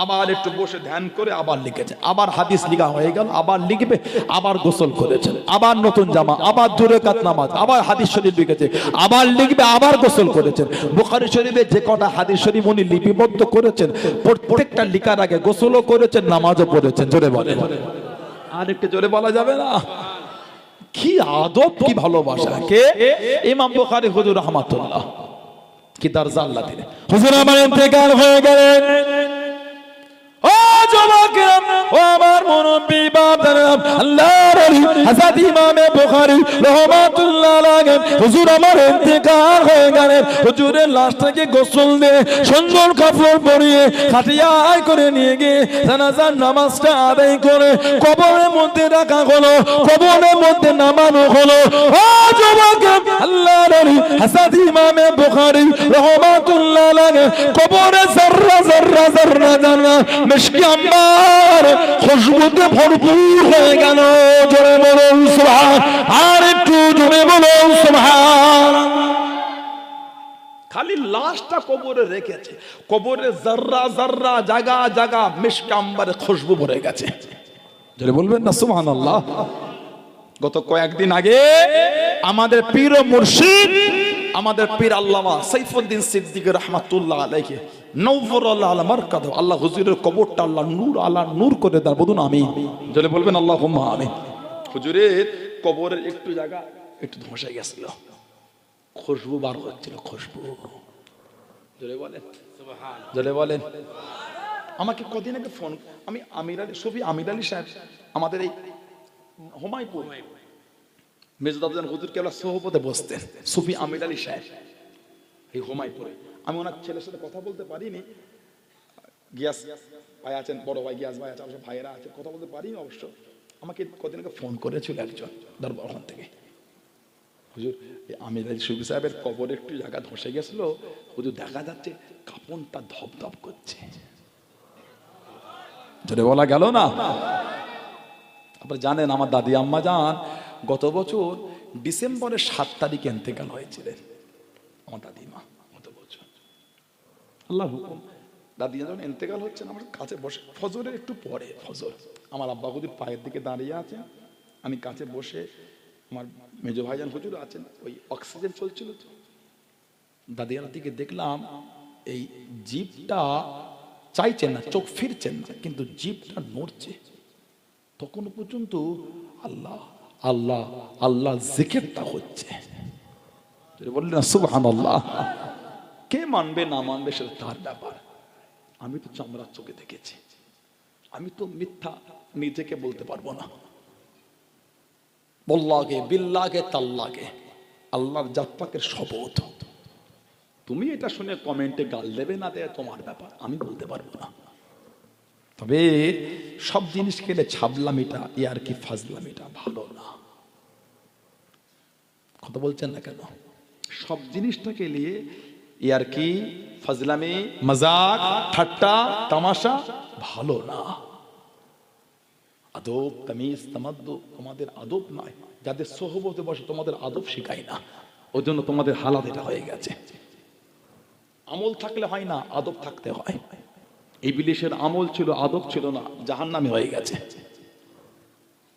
আবার একটু বসে ধ্যান করে আবার লিখেছেন, আবার হাদিস লেখা হয়ে গেল, আবার লিখবে, আবার গোসল করেছেন, আবার নতুন জামা, আবার 2 রাকাত নামাজ, আবার হাদিস শরীফ লিখেছে, আবার লিখবে, আবার গোসল করেছেন। বুখারী শরীফে যে কটা হাদিস শরীফ উনি লিপিবদ্ধ করেছেন, প্রত্যেকটা লিখার আগে গোসলও করেছেন, নামাজও পড়েছেন। জোরে বলেন, আর একটু জোরে বলা যাবে না? কি আদব, কি ভালোবাসা! কে? ইমাম বুখারী হুজুর রাহমাতুল্লাহ, কি দরজা আল্লাহ দিলেন। হুজুর আমার ইন্তেকাল হয়ে গেলেন। ও যুবকেরা, ও আমার মুরব্বি বাপদারা, আল্লাহর ওলি হযরত ইমাম বুখারী রাহমাতুল্লাহ আলাইহি, হুজুর আমার ইন্তেকাল হয়ে গেলেন। হুজুরের লাশটাকে গোসল দিয়ে সুন্দর কাপড় পরিয়ে খাটিয়ায় করে নিয়ে গিয়ে জানাজার নামাজটা আদায় করে কবরের মধ্যে রাখা হলো, কবরের মধ্যে নামানো হলো। ও যুবকেরা, আল্লাহর ওলি হযরত ইমাম বুখারী রাহমাতুল্লাহ আলাইহি কবরে যাররা যাররা যাররা যাররা মিশকি আম্বার খুশবুতে ভরপুর হয়ে গেল। জোরে বলুন সুবহান, আর একটু জোরে বলুন সুবহান। খালি লাশটা কবরে রেখেছে, কবরে যাররা যাররা জায়গা জায়গা মিশকি আম্বারে খুশবু ভরে গেছে। জোরে বলবেন না সুবহানাল্লাহ? গত কয়েকদিন আগে আমাদের পীর ও মুর্শিদ, আমাদের পীর আল্লামা সাইফুদ্দিন সিদ্দিকী রাহমাতুল্লাহ আলাইহি নওয়ারাল আলা মারকাদ, আল্লাহ হুজুরের কবরটা আল্লাহ নূর আলা নূর করে দাও। বলুন আমিন। জোরে বলবেন আল্লাহুম্মা আমিন। হুজুরের কবরের একটু জায়গা একটু ধসে গেছিল, খুশবু বার হচ্ছিল, খুশবু। জোরে বলেন সুবহান, জোরে বলেন। আমাকে কদিন আগে ফোন, আমি আমির আলী, সুফি আমির আলী সাহেব, আমাদের এই হুমায়পুর মেজদাদান হুজুর কেবলা সোহবতে বসতেন, সুফি আমির আলী সাহেব এই হুমায়পুরে। আমি ওনার ছেলের সাথে কথা বলতে পারিনি, গিয়াস ভাই আছেন, বড় ভাই গিয়াস ভাই আছে, অবশ্য ভাইয়েরা আছে, কথা বলতে পারিনি অবশ্য। আমাকে কদিন আগে ফোন করেছিল একজন দরবার থেকে, হুজুর এই আমির আলী সুফি সাহেবের কবর একটু জায়গা ধসে গেছিল, হুজুর দেখা যাচ্ছে কাপড়টা ধপধপ করছে। জোরে বলা গেল না? আপনারা জানেন আমার দাদি আম্মা জান গত বছর ডিসেম্বরের 7 তারিখে ইন্তেকাল হয়েছিলেন। আমার দাদিমা গত বছর, আল্লাহ হুকুম, দাদি যখন ইন্তেকাল হচ্ছেন আমার কাছে বসে, ফজরের একটু পরে ফজর, আমার আব্বা হুজুর পায়ের দিকে দাঁড়িয়ে আছেন, আমি কাছে বসে, আমার মেজো ভাইজান হুজুর আছেন, ওই অক্সিজেন চলছিল তো, দাদিয়ার দিকে দেখলাম এই জিভটা চাইছেন না, চোখ ফিরছেন না, কিন্তু জিভটা নড়ছে। তখন পর্যন্ত আল্লাহ আল্লাহ আল্লাহ জিকিরটা হচ্ছে। বললেন না সুবহানাল্লাহ? কে মানবে না মানবে সেটা তার ব্যাপার। আমি তো চামড়ার চোখে দেখেছি, আমি তো মিথ্যা নিজেকে বলতে পারবো না। বল্লাগে বিল্লাগে তাল্লাগে, আল্লাহর জাত পাকের শপথ। তুমি এটা শুনে কমেন্টে গাল দেবে না দেবে তোমার ব্যাপার, আমি বলতে পারবো না। তবে সব জিনিস খেলে ছাবলামিটা ইয়ার কি ফাজলামিটা ভালো না। কথা বলছেন না কেন? সব জিনিসটাকে নিয়ে ইয়ার কি ফাজলামি, মজাক, ঠাট্টা, তামাশা ভালো না। আদব, তামিজ, তামাদ্দু তোমাদের আদব নাই। যাদের সোহবতে বসে তোমাদের আদব শেখায় না, ওই জন্য তোমাদের হালাত এটা হয়ে গেছে। আমল থাকলে হয় না, আদব থাকতে হয়। ইবলিসের আমল ছিল, আদব ছিল না, জাহান্নামে হয়ে গেছে।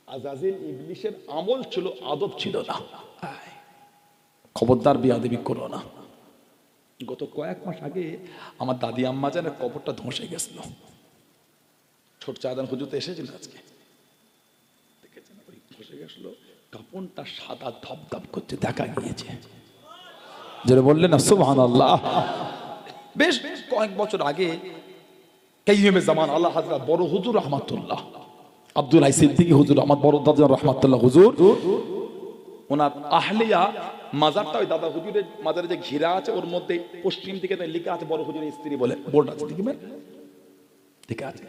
আজাজিল ইবলিসের আমল ছিল, আদব ছিল না। খবরদার বিয়াদবি করো না। গত কয়েক মাস আগে আমার দাদি আম্মা জানের কবরটা ধসে গেছিল, ছোট চাঁদান হুজুর তো এসেছিল আজকে, দেখেছেন ওই ধসে গেছিল, কাপড়টা সাদা ধপধপ করতে দেখা গিয়েছে। যারা বললেন না সুবহানাল্লাহ? বেশ কয়েক বছর আগে কাইয়ুমে জামান আল্লাহ হযরত বড় হুজুর রহমাতুল্লাহ আব্দুল হাই সিদ্দিকী হুজুর, আমার বড় দাদা রহমাতুল্লাহ হুজুর, ওনার আহলিয়া মাজারটা ওই দাদা হুজুরের মাজারে যে ঘিরা আছে ওর মধ্যে পশ্চিম দিকে লেখা আছে বড় হুজুরের স্ত্রী বলে বোর্ড আছে, দেখবেন লেখা আছে।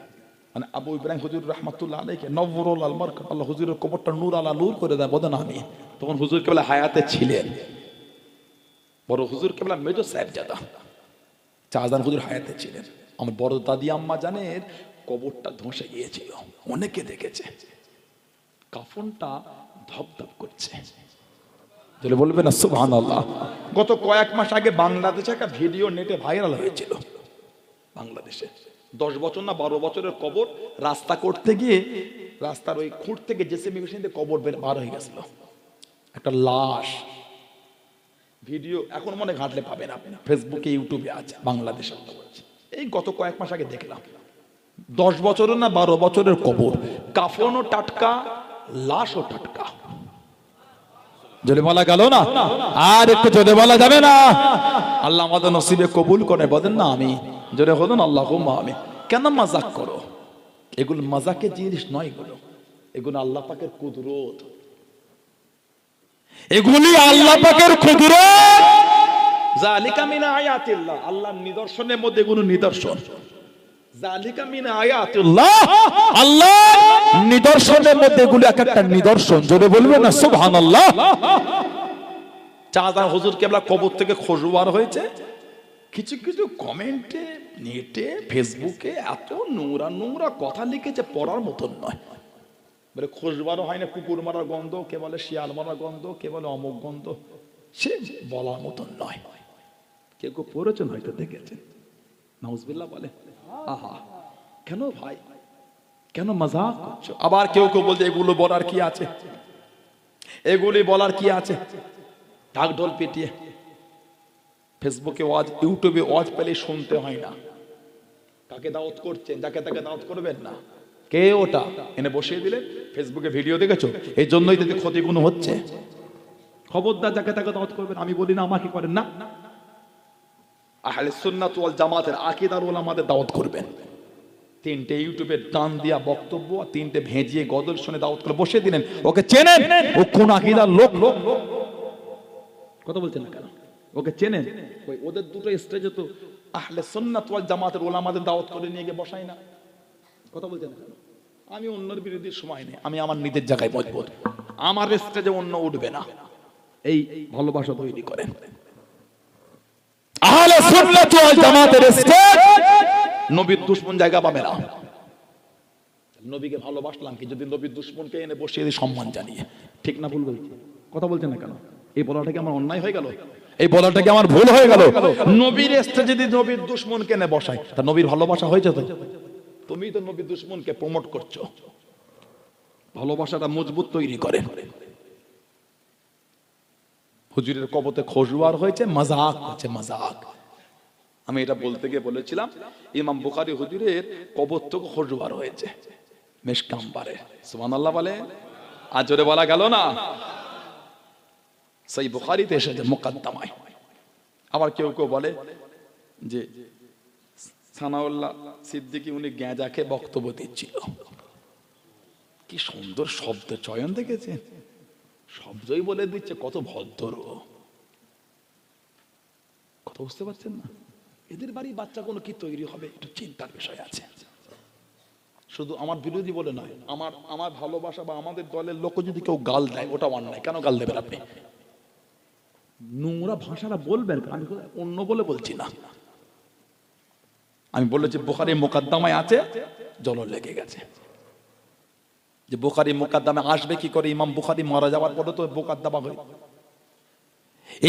মানে আবু ইব্রাহিম হুজুর রহমাতুল্লাহ আলাইহি নওয়ারুল আল মারকাদ, আল্লাহ হুজুরের কবরটা নূর আলা নূর করে দেয়। বলেন আমি তখন হুজুর কেবল হায়াতে ছিলেন, বড় হুজুর কেবল মেজো সাহেবজাদা, চাঁদান হুজুর হায়াতে ছিলেন। আমার বড় দাদি আম্মা জানের কবরটা ধসে গিয়েছিল, অনেকে দেখেছে। কাফনটা ধপধপ করছে। যদি বলবেন না সুবহানাল্লাহ। গত কয়েক মাস আগে বাংলাদেশে একটা ভিডিও নেটে ভাইরাল হয়েছিল। বাংলাদেশে 10 বছর না 12 বছরের কবর, রাস্তা করতে গিয়ে রাস্তার ওই খুঁট থেকে জেসিবি মেশিন দিয়ে কবর বার হয়ে গেছিল, একটা লাশ। ভিডিও এখন মনে ঘাটলে পাবেন আপনি, ফেসবুকে ইউটিউবে আছে, বাংলাদেশে। এই গত কয়েক মাস আগে দেখলাম 10 বছরের না 12 বছরের কবর, কাফনও টাটকা, লাশও টাটকা। জোরে বলা গেল না, আর একটু জোরে বলা যাবে না? আল্লাহ আমাদের নসিবে কবুল করে, বলেন না আমি। জোরে বলুন আল্লাহুম্মা আমিন। কেন মাজাক করো? এগুলো মাজাকের জিনিস নয়, এগুলো আল্লাহ পাকের কুদরত, এগুলি আল্লাহ পাকের কুদরত। যালিকা মিন আয়াতিল্লাহ, আল্লাহর নিদর্শনের মধ্যে এগুলো নিদর্শন। যালিকা মিন আয়াতিল্লাহ, আল্লাহর নিদর্শনের মধ্যে এগুলো এক একটা নিদর্শন। জোরে বলবেন না সুবহানাল্লাহ। চাচা হুজুর কেবলা কবর থেকে খুশবু হয়েছে, কিছু কিছু কমেন্টে, নেটে, ফেসবুকে এত নোংরা নোংরা কথা লিখেছে, পড়ার মতন নয়। বলে খুশবারও হয় না, কুকুর মারার গন্ধ, কে বলে শিয়াল মারার গন্ধ, কে বলে অমুক গন্ধ, সে বলার মতন নয়। কেউ কেউ পড়েছেন, হয়তো দেখেছেন। নাউজুবিল্লাহ বলে, আহা কেন ভাই, কেন মজাক করছো? আবার কেউ কেউ বলছে এগুলো বলার কি আছে, এগুলি বলার কি আছে? ঢাক ঢোল পিটিয়ে ফেসবুকে ওয়াজ, ইউটিউবে ওয়াজ পেলে শুনতে হয় না। কাকে দাওয়াত করছেন, যাকে তাকে দাওয়াত করবেন না। কে ওটা এনে বসিয়ে দিলে ফেসবুকে ভিডিও দেখেছো, এই জন্যই তাদের ক্ষতিগুণ হচ্ছে। খবরদার যাকে তাকে দাওয়াত করবেন। আমি বলি না আমাকে করেন না, আহলে সুন্নাত ওয়াল জামাতের আকীদার উলামাদের দাওয়াত করবেন। 3টে ইউটিউবে টান দিয়া বক্তব্য আর 3টে ভেজিয়ে গজল শুনে দাওয়াত করে বসিয়ে দিলেন। ওকে চেনেন? ও কোন আকীদার লোক? কথা বলছেন না কেন? ওকে চেনেন? ওই ওদের দুটো স্টেজে তো আহলে সুন্নাত ওয়াল জামাতের উলামাদের দাওয়াত করে নিয়ে গিয়ে বসাই না। কথা বলছেন না কেন? আমি অন্যের বিরোধী সময় নেই, আমি আমার নিজের জায়গায় মজবুত। আমার স্টেজে অন্য উঠবে না। এই ভালোবাসা তৈরি করেন। আহলে সুন্নাত ওয়াল জামাতের স্টেজ নবীর দুশমন জায়গা পাবে না। নবীকে ভালোবাসলাম কি যদি নবীর দুশমনকে এনে বসিয়ে দিই সম্মান জানিয়ে? ঠিক না ভুল বলছি? কথা বলছেন না কেন? এই বলাটা কি আমার অন্যায় হয়ে গেল? এই বলাটা কি আমার ভুল হয়ে গেল? নবীর স্টেজে যদি নবীর দুশমনকে এনে বসাই, তা নবীর ভালোবাসা হয়ে যেত? তুমি তো নবীর দুশমনকে প্রমোট করছো। ভালোবাসাটা মজবুত তৈরি করে। হুজুরের কবরে খুশবু হয়েছে, মাজাক হচ্ছে, মাজাক। আমি এটা বলতে গিয়ে বলেছিলাম, ইমাম বুখারী হুজুরের কবর থেকে খুশবু হয়েছে মেশকাম্বারে। সুবহানাল্লাহ বলে, আর জোরে বলা গেল না? সহিহ বুখারীতে এসেছে মুকদ্দমায়। আবার কেউ কেউ বলে যে সানাউল্লাহ সিদ্দিকী উনি গাঁজা খেয়ে বক্তব্য দিচ্ছিল। কি সুন্দর শব্দ চয়ন দেখেছেন? শব্দই বলে দিচ্ছে কত ভদ্র। কথা বুঝতে পারছেন না? এদের বাড়ি বাচ্চা কোনো কি তৈরি হবে, একটু চিন্তার বিষয় আছে। শুধু আমার বিরোধী বলে নয়, আমার ভালোবাসা বা আমাদের দলের লোক যদি কেউ গাল দেয়, ওটা অন্যায়। কেন গাল দেবেন আপনি? নোংরা ভাষাটা বলবেন, আমি অন্য বলে বলছি না। আমি বলেছি বুখারী মুকদ্দমায় আছে, জল লেগে গেছে। যে বুখারী মুকদ্দমায় আসবে কি করে? ইমাম বুখারী মারা যাওয়ার পরে তো মুকদ্দমা হয়।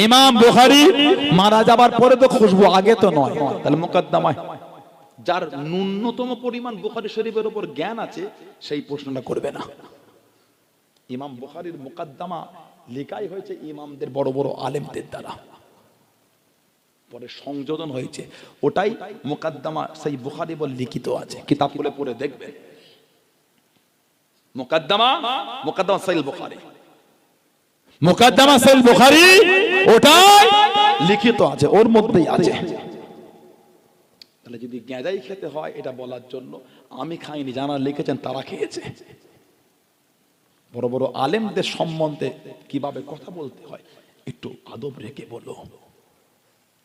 ইমাম বুখারী মারা যাবার পরে তো খুশবু, আগে তো নয়। তাহলে মুকদ্দমায় যার ন্যূনতম পরিমাণ বুখারী শরীফের উপর জ্ঞান আছে, সেই প্রশ্নটা করবে না। ইমাম বুখারীর মুকদ্দমা লেখাই হয়েছে ইমামদের, বড় বড় আলেমদের দ্বারা, পরে সংযোজন হয়েছে। ওটাই মুকদ্দমা সহিহ বুখারী বলে লিখিত আছে, কিতাব খুলে পড়ে দেখবেন। মুকদ্দমা সহিহ বুখারী, মুকদ্দমা সহিহ বুখারী ওটাই লিখিত আছে, ওর মধ্যেই আছে। তাহলে যদি গাঁজাই খেতে হয় এটা বলার জন্য, আমি খাইনি, যারা লিখেছেন তারা খেয়েছে। বড় বড় আলেমদের সম্বন্ধে কিভাবে কথা বলতে হয় একটু আদব রেখে বলো।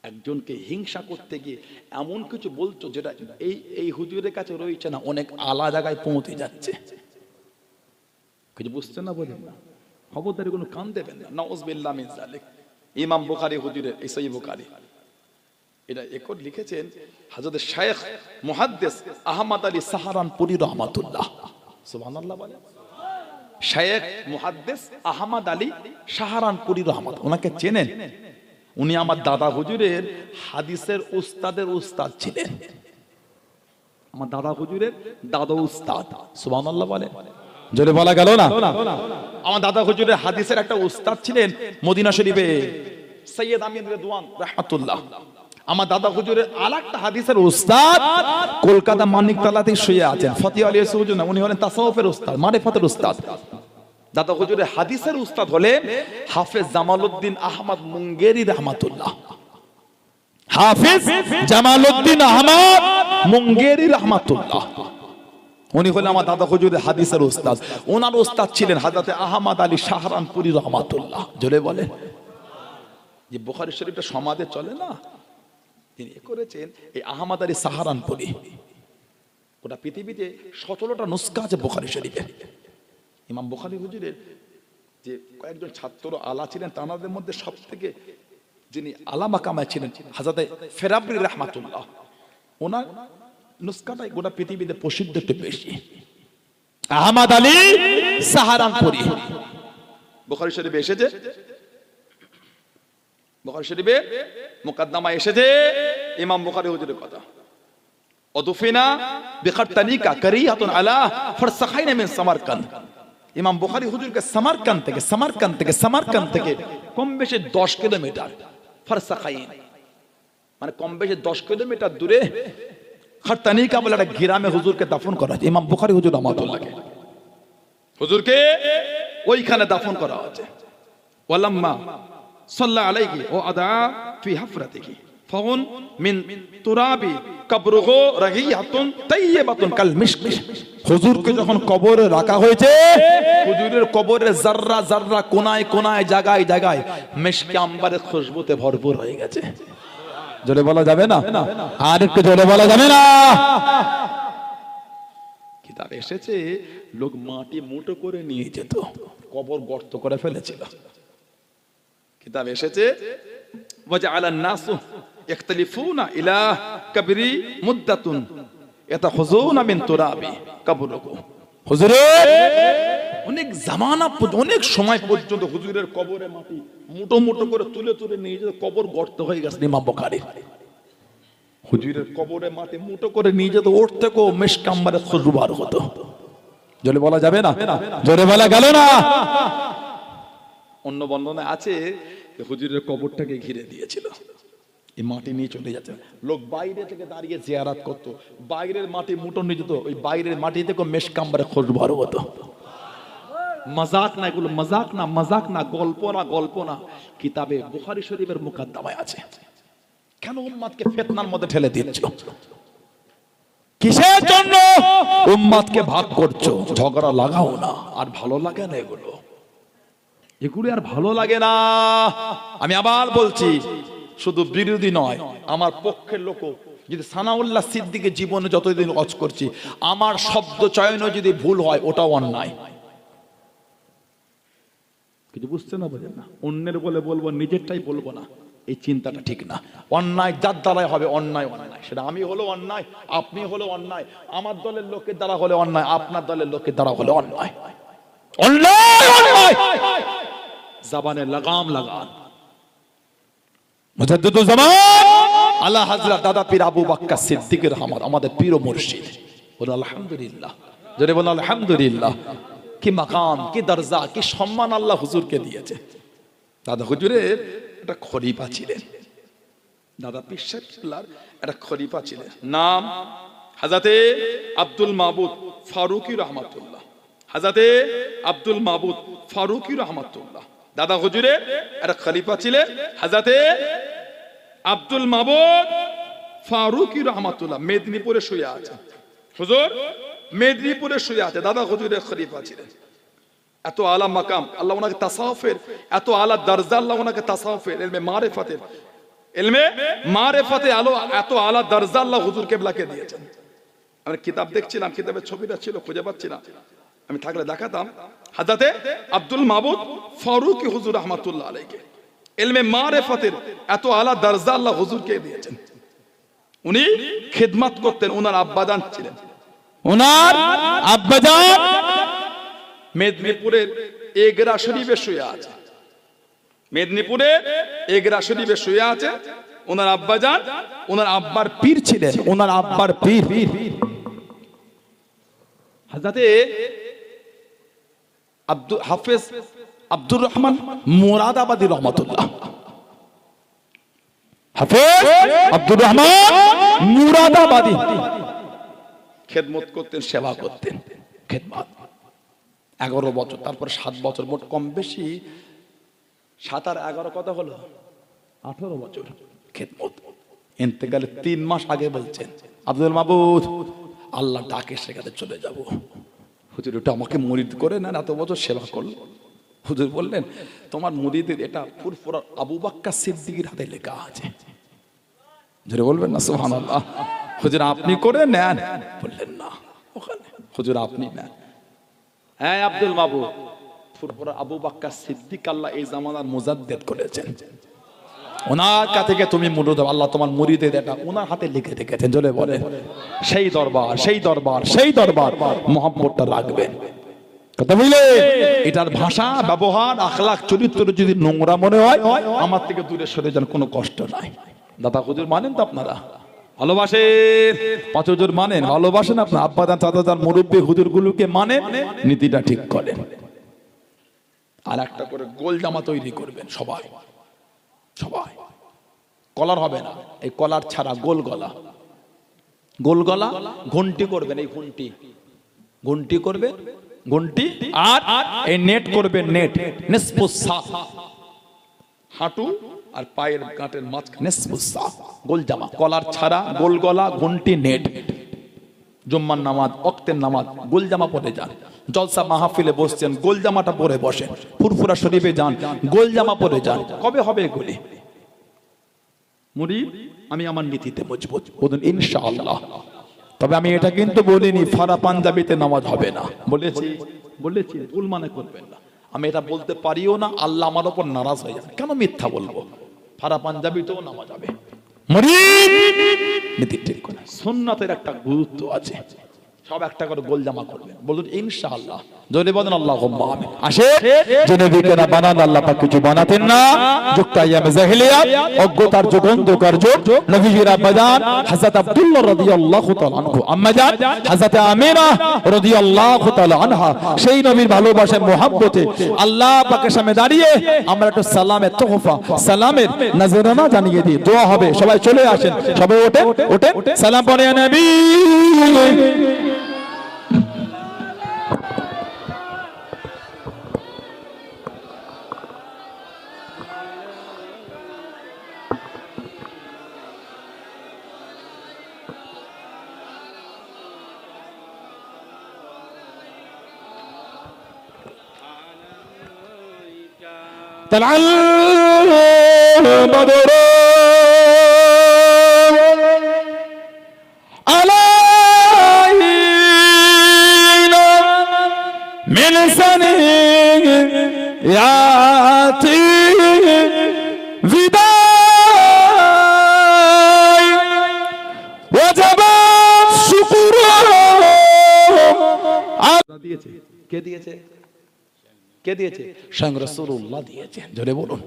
একজনকে হিংসা করতে গিয়ে এমন কিছু বলছো যেটা এই হুজুরের কাছে রয়েছে না, অনেক আলা জায়গায় পৌঁছে যাচ্ছে। কিছু বুঝছেন না? বলেন না, খবরদারি কোনো কান দেবেন না। নাউজুবিল্লাহ মিন যালিক। ইমাম বুখারী হুজুরের এই সহিহ বুখারী, এটা একট লিখেছেন হযরত শাইখ মুহাদ্দিস আহমদ আলী সাহারানপুরী রাহমাতুল্লাহ। সুবহানাল্লাহ বলে। শায়েখ মুহাদ্দিস আহমদ আলী সাহারানপুরী রহমত, ওনাকে চেনেন? উনি আমার দাদা হুজুরের হাদিসের উস্তাদের উস্তাদ ছিলেন। আমার দাদা হুজুরের দাদা উস্তাদ, সুবহানাল্লাহ বলেন, জোরে বলা গেল না? আমার দাদা হুজুরের হাদিসের একটা উস্তাদ ছিলেন মদিনা শরীফে, সৈয়দ আমিন রিদওয়ান রাহমাতুল্লাহ। আমার দাদা হুজুরের আরেকটা হাদিসের উস্তাদ কলকাতা মানিকতলাতে শুয়ে আছেন, ফতিহ আলী সুজুন, উনি হলেন তাসাউফের উস্তাদ, মারিফাতের উস্তাদ। দাদা হুজুরের হাদিসের উস্তাদ হলেন হাফেজ জামালউদ্দিন আহমদ মুঙ্গেরি রাহমাতুল্লাহ। হাফেজ জামালউদ্দিন আহমদ মুঙ্গেরি রাহমাতুল্লাহ, উনি হলেন আমার দাদা হুজুরের হাদিসের উস্তাদ। ওনার উস্তাদ ছিলেন হযরত আহমদ আলী সাহারানপুরী রহমাতুল্লাহ। জোরে বলেন। যে বুখারী শরীফটা সমাজে চলে না, তিনি করেছেন এই আহমদ আলী সাহারানপুরী। গোটা পৃথিবীতে 17টা নুসখা আছে বুখারী শরীফের। ইমাম বুখারী হুজুরের যে কয়েকজন ছাত্র আলা ছিলেন, তাদের মধ্যে সবথেকে যিনি আলা মাকামে ছিলেন হযরত ফেরাবরি রাহমাতুল্লাহ, ওনার নুসখাটাই গোটা পৃথিবীতে প্রসিদ্ধ একটু বেশি। আহমদ আলী সাহারানপুরী বুখারী শরীফে এসেছে, বুখারী শরীফে মুকদ্দমা এসেছে ইমাম বুখারী হুজুরের কথা। অদুফিনা বিখারতানিকা কারিয়াতুন আলা ফারসাখাইন মিন সামারকান্দ। ইমাম বুখারী হুজুরকে সামারকান্দ থেকে কম বেশি 10 কিলোমিটার, ফারসাখাইন মানে কম বেশি 10 কিলোমিটার দূরে খারতানিকা বলে একটা গ্রামে হুজুরকে দাফন করা হয়েছে। ইমাম বুখারী হুজুর রাহমাতুল্লাহকে হুজুরকে ওইখানে দাফন করা হয়েছে। ওয়ালাম্মা সাল্লা আলাইহি ওয়া আদা ফি হাফরাতিহি ফাগুন মিন তুরাবি কবরুহু রাহিয়াতুন তাইয়্যিবাতুন কাল মিশক। হুজুরকে যখন কবরে রাখা হয়েছে, হুজুরের কবরের জাররা জাররা কোনায় কোনায় জায়গায় জায়গায় মিশকে আম্বারের খুশবুতে ভরপুর হয়ে গেছে। জোরে বলা যাবে না? আর একটু জোরে বলা যাবে না? কিতাব এসেছে লোক মাটি মুঠো করে নিয়ে যেত, কবর গর্ত করে ফেলেছিল। কিতাব এসেছে ওয়াজআলা নাসু ইখতালিফুনা ইলা কবরি মুদ্দাতুন ইয়াতাখুযুনা মিন তুরাবি কবরুহু। হুজুরের অনেক জামানা, অনেক সময় পর্যন্ত হুজুরের কবরে মাটি মুঠো মুঠো করে তুলে তুলে নিয়ে যেত, কবর গর্ত হয়ে গেছে। ইমাম বুখারী হুজুরের কবরে মাটি মুঠো করে নিয়ে যেত, ওর থেকেও মিশক আম্বারের খুশবু বার হতো। জোরে বলা যাবে না? জোরে বলা গেল না? অন্য বর্ণনায় আছে হুজুরের কবরটাকে ঘিরে দিয়েছিল, এই মাটি নিয়ে চলে যাচ্ছে। লোক বাইরে থেকে দাঁড়িয়ে জিয়ারাত করত, বাইরের মাটি মুঠো নিয়ে যেত, ওই বাইরের মাটি থেকে মিশক আম্বারের খুশবু বার হতো। মজাক না, এগুলো মজাক না, মজাক না, গল্প না। কিতাবে বুখারী শরীফের মুকদ্দমায় আছে। কেন উম্মতকে ফিতনার মধ্যে ঠেলে দিচ্ছ? কিসের জন্য উম্মতকে ভাগ করছো? ঝগড়া লাগাও না। আর ভালো লাগে না এগুলো আর ভালো লাগে না। আমি আবার বলছি, শুধু বিরোধী নয়, আমার পক্ষের লোক যদি সানাউল্লাহ সিদ্দিকের জীবনে যতদিন ওয়াজ করছি, আমার শব্দ চয়নে যদি ভুল হয় ওটাও অন্যায়। কিছু বুঝতে না বোঝেন না? অন্যের বলে বলবো, নিজেরটাই বলবো না, এই চিন্তাটা ঠিক না। অন্যায় যার দ্বারাই হবে অন্যায়, সেটা আমি হলো অন্যায়, আপনি হলো অন্যায়, আমার দলের লোকের দ্বারা হলে অন্যায়, আপনার দলের লোকের দ্বারা হলে অন্যায়। জবানে লাগাম লাগান। মুজাদ্দিদুল জামান আলা হযরত দাদা পীর আবু বকর সিদ্দিক রহমত, আমাদের পীর ও মুর্শিদ। বলুন আলহামদুলিল্লাহ, জোরে বলুন আলহামদুলিল্লাহ। কি মাকাম, কি দরজা, কি সম্মান আল্লাহ হুজুরকে দিয়েছে। দাদা হুজুরের একটা খলিফা ছিলেন, দাদা পীর সাহেব একটা খলিফা ছিলেন, নাম হযরতে আব্দুল মাবুদ ফারুকী রহমাতুল্লাহ। হযরতে আব্দুল মাবুদ ফারুকী রহমাতুল্লাহ দাদা হুজুরের একটা খলিফা ছিলেন, হযরতে আব্দুল মাবুদ ফারুকী রহমাতুল্লাহ। মেদিনীপুরে শুয়ে আছে হুজুর, মেদিনীপুরে শুয়ে আছে, দাদা হুজুরের খলিফা ছিলেন। এত আলা মাকাম আল্লাহ ওনাকে তাসাউফের, এত আলা দরজা আল্লাহ ওনাকে তাসাউফের ইলমে মারিফাতে আলো, এত আলা দরজা আল্লাহ হুজুর কিবলাকে দিয়েছেন। আমি কিতাব দেখছিলাম, কিতাবের ছবিটা ছিল, খুঁজে পাচ্ছি না, আমি থাকলে দেখাতাম। হযরতে আব্দুল মাবুদ ফারুকী হুজুর রাহমাতুল্লাহ আলাইহি ইলমে মারিফাতের এত আলা দরজা আল্লাহ হুজুরকে দিয়েছেন। উনি খিদমত করতেন, ওনার আব্বাজান ছিলেন, ওনার আব্বাজান মেদিনীপুরের এগরা শরীফে শুয়ে আছে, মেদিনীপুরের এগরা শরীফে শুয়ে আছে। ওনার আব্বা যান, ওনার আব্বার পীর ছিলেন, ওনার আব্বার পীর হযরতে হাফেজ আব্দুর রহমান মুরাদাবাদী রহমাতুল্লাহ। হাফেজ আব্দুর রহমান মুরাদাবাদী খেদমত করতেন, সেবা করতেন, খেদমত 11 বছর, তারপর 7 বছর, মোট কম বেশি 7 আর 11 কত হলো 18 বছর খেদমত। ইন্তেকালের 3 মাস আগে বলছেন, আব্দুল মাবুদ আল্লাহ ডাকে সেখানে চলে যাব। হুজুর ওটা আমাকে মুরিদ করে না, এত বছর সেবা করলো। হুজুর বললেন তোমার মুরিদের এটা ফুরফুরা আবু বকর সিদ্দিকের হাতে লেখা আছে। জোরে বলবেন না সুবহানাল্লাহ। হুজুর আপনি করে নেন, বললেন না ওখানে হুজুর আপনি নেন। হ্যাঁ আব্দুল মাবুদ, ফুরফুরা আবু বকর সিদ্দিক আল্লাহ এই জামানার মুজাদ্দিদ করেছেন, ওনার কাছ থেকে তুমি মুরিদ, আল্লাহ তোমার মুরিদের এটা ওনার হাতে লিখে রেখেছেন। জোরে বলে সেই দরবার, সেই দরবার, সেই দরবার মোহাম্মদটা রাখবেন। কথা বুঝলে? এটার ভাষা, ব্যবহার, আখলাক, চরিত্র যদি নোংরা মনে হয় আমার থেকে দূরে সরে যান, কোনো কষ্ট নাই। দাদা হুজুর মানেন তো আপনারা? ভালোবাসেন? 5 হুজুর মানেন? ভালোবাসেন? আপনার আব্বা দান চাচা দান মুরব্বী হুজুরগুলোকে মানেন, নীতিটা ঠিক করেন। আর একটা করে গোল জামা তৈরি করবেন সবাই, সবাই। কলার হবে না, এই কলার ছাড়া গোল গলা, গোল গলা, ঘন্টি করবেন, এই ঘন্টি, ঘন্টি করবে, ঘন্টি। আর এই নেট করবে, নেট নিসফু সাফ, হাঁটু আর পায়ের গাঁটের মাঝখানে নিসফু সাফ, গোল জামা, কলার ছাড়া, গোল গলা, ঘন্টি, নেট। জুম্মার নামাজ, ওয়াক্তের নামাজ গোল জামা পরে যান। জলসা মাহফিলে বসছেন, গোল জামাটা পরে বসেন। ফুরফুরা শরীফে যান, গোল জামা পরে যান। কবে হবে এগুলি? মুরিদ আমি আমার নীতিতে মজবুত, বলুন ইনশাআল্লাহ। তবে আমি এটা কিন্তু বলিনি ফারা পাঞ্জাবিতে নামাজ হবে না, বলেছি, বলেছি, ভুল মানে করবেন না। আমি এটা বলতে পারিও না, আল্লাহ আমার উপর নারাজ হয়ে যাবে। কেন মিথ্যা বলবো? ফারা পাঞ্জাবিতেও নামাজ হবে। মুরিদ নীতি ঠিক করে, সুন্নাতের একটা গুরুত্ব আছে। সব একটা করে গোল জামা করবেন, বলুন ইনশাআল্লাহ। জোরে বলেন আল্লাহুম্মা আমিন। আসে যে নবীকে না বানান আল্লাহ পাক কিছু বানাতেন না। যুক্ত আইয়ামে জাহেলিয়াত, অজ্ঞতার যুগ, অন্ধকার যুগ। নবীজির আব্বা জান হযরত আব্দুল্লাহ রাদিয়াল্লাহু তাআলা আনহু, আম্মা জান হযরত আমিনা রাদিয়াল্লাহু তাআলা আনহা, সেই নবীর ভালোবাসায় মুহাব্বতে আল্লাহ পাকের সামনে দাঁড়িয়ে আমরা একটু সালামের তোহফা, সালামের নজরানা জানিয়ে দিই। দোয়া হবে, সবাই চলে আসেন, সবাই ওঠে ওঠে সালাম পড়ে নবী। طلع البدر علينا من سنياتي وداي وجب الشكر। কে দিয়েছে? কে দিয়েছে? স্বয়ং রাসূলুল্লাহ দিয়েছেন। জোরে বলুন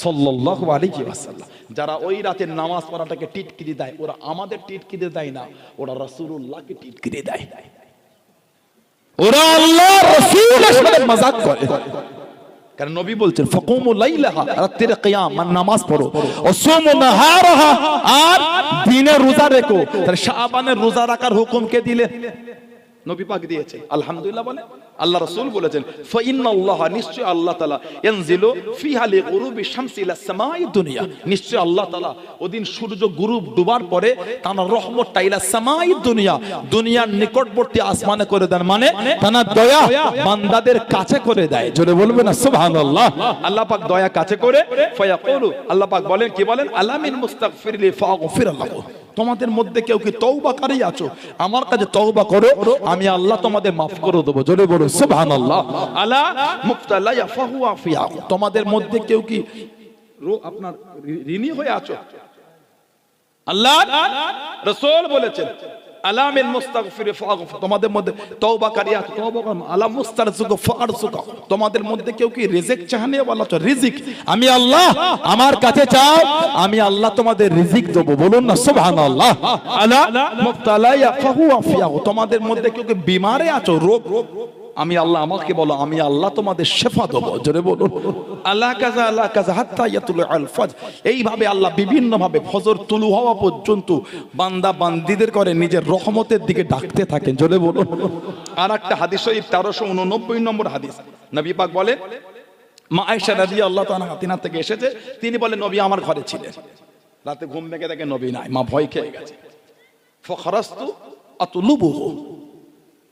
সাল্লাল্লাহু আলাইহি ওয়াসাল্লাম। যারা ওই রাতের নামাজ পড়াটাকে টিটকিরি দেয়, ওরা আমাদের টিটকিরি দেয় না, ওরা রাসূলুল্লাহকে টিটকিরি দেয়। ওরা আল্লাহর রাসূলের সাথে মজাক করে। কারণ নবী বলছেন ফাকুমু লাইলাহা, রাতের কিয়াম মানে নামাজ পড়ো, ওয়াসুমু নাহারাহা, আর দিনে রোজা রেখো। তাহলে শাবানের রোজা রাখার হুকুম কে দিলেন? নবী পাক দিয়েছেন। আলহামদুলিল্লাহ বলে আল্লাহ রাসূল বলেছেন ফা ইন্নাল্লাহ, নিশ্চয় আল্লাহ তাআলা ইয়ানজিলু ফিহা লিগুরুবি শামসি ইলা সামাই দুনিয়া, নিশ্চয় আল্লাহ তাআলা ওদিন সূর্য গুরুব ডুবার পরে তার রহমতটা ইলা সামাই দুনিয়া, দুনিয়ার নিকটবর্তী আসমানে করে দেন, মানে তার দয়া বান্দাদের কাছে করে দেয়। জোরে বলবেন না সুবহানাল্লাহ। আল্লাহ পাক দয়া কাছে করে, ফায়াকুলু, আল্লাহ পাক বলেন, কি বলেন? আলামিন মুস্তাগফিরলি ফাগফির লাহু, তোমাদের মধ্যে কেউ কি তওবাকারী আছো, আমার কাছে তওবা করো, আমি আল্লাহ তোমাদের maaf করে দেব। জোরে বলো সুবহানাল্লাহ। আলা মুবতালা ফাহুয়া ফিয়া, তোমাদের মধ্যে কেউ কি আপনার ঋণী হয়ে আছো, আল্লাহ রাসূল বলেছেন আলামিল মুস্তাগফির ফাগফির, তোমাদের মধ্যে তওবাকারী আছে তওবা করো, আলা মুস্তারযিক ফারযুক, তোমাদের মধ্যে কেউ কি রিজিক চাহনে বলা তো রিজিক আমি আল্লাহ, আমার কাছে চাও, আমি আল্লাহ তোমাদের রিজিক দেব। বলুন না সুবহানাল্লাহ। আলা মুবতালায়া ফাহুয়া ফিয়াহু, তোমাদের মধ্যে কেউ কি বিমারে আছো, রোগ, আমি আল্লাহ আমাকে বলো, আমি আল্লাহ তোমাদের শেফা দেব। জোরে বলুন আল্লাহ কাযা হাত্তা ইয়াতুলু আল ফজর। এইভাবে আল্লাহ বিভিন্ন ভাবে ফজর তুলু হওয়া পর্যন্ত বান্দা বান্দীদের করে নিজের রহমতের দিকে ডাকতে থাকেন। জোরে বলুন। আর একটা হাদিস শরীফ 1389 নম্বর হাদিস, নবী পাক বলেন, মা আয়েশা রাদিয়াল্লাহু তাআলা তিনার থেকে এসেছে, তিনি বলেন নবী আমার ঘরে ছিলেন, রাতে ঘুম ভেঙে দেখে নবী নাই, মা ভয় খেয়ে গেছে। ফাখরাস্তু আতলুবুহু,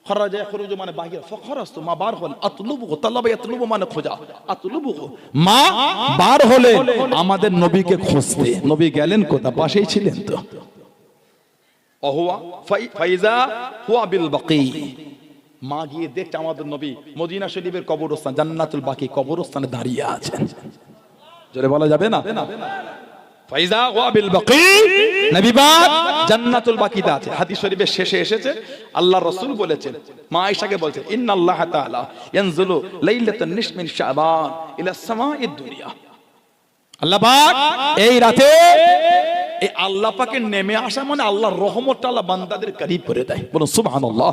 খরাজা খরুজ মানে বাহির, ফাখরাস্তু মা বার হল, আতলুবুহু তালাবা ইয়াতলুবু মানে খোঁজা, আতলুবুহু মা বার হলে আমাদের নবীকে খুঁজতে। নবী গেলেন কোথা? পাশেই ছিলেন তো। অহুয়া ফাইজা হুয়া বিল বাকি, মা গিয়ে দেখতে আমাদের নবী মদিনা শরীফের কবরস্থান জান্নাতুল বাকি কবরস্থানে দাঁড়িয়ে আছেন। জোরে বলা যাবে না? ফাইজা হুয়া বিল বাকি, নবী পাক জান্নাতুল বাকিতে আছে। হাদিস শরীফের শেষে এসেছে, আল্লাহর রাসূল বলেছেন, মা আয়েশাকে বলছেন, ইন্নাল্লাহ তাআলা ইয়ানজুলু লাইলাতান নিসফ মিন শাবান ইলা সামাঈদ দুনিয়া, আল্লাহ পাক এই রাতে, এই আল্লাহ পাকের নেমে আসা মানে আল্লাহর রহমতটা আল্লাহ বান্দাদের করিব করে দেয়। বলুন সুবহানাল্লাহ।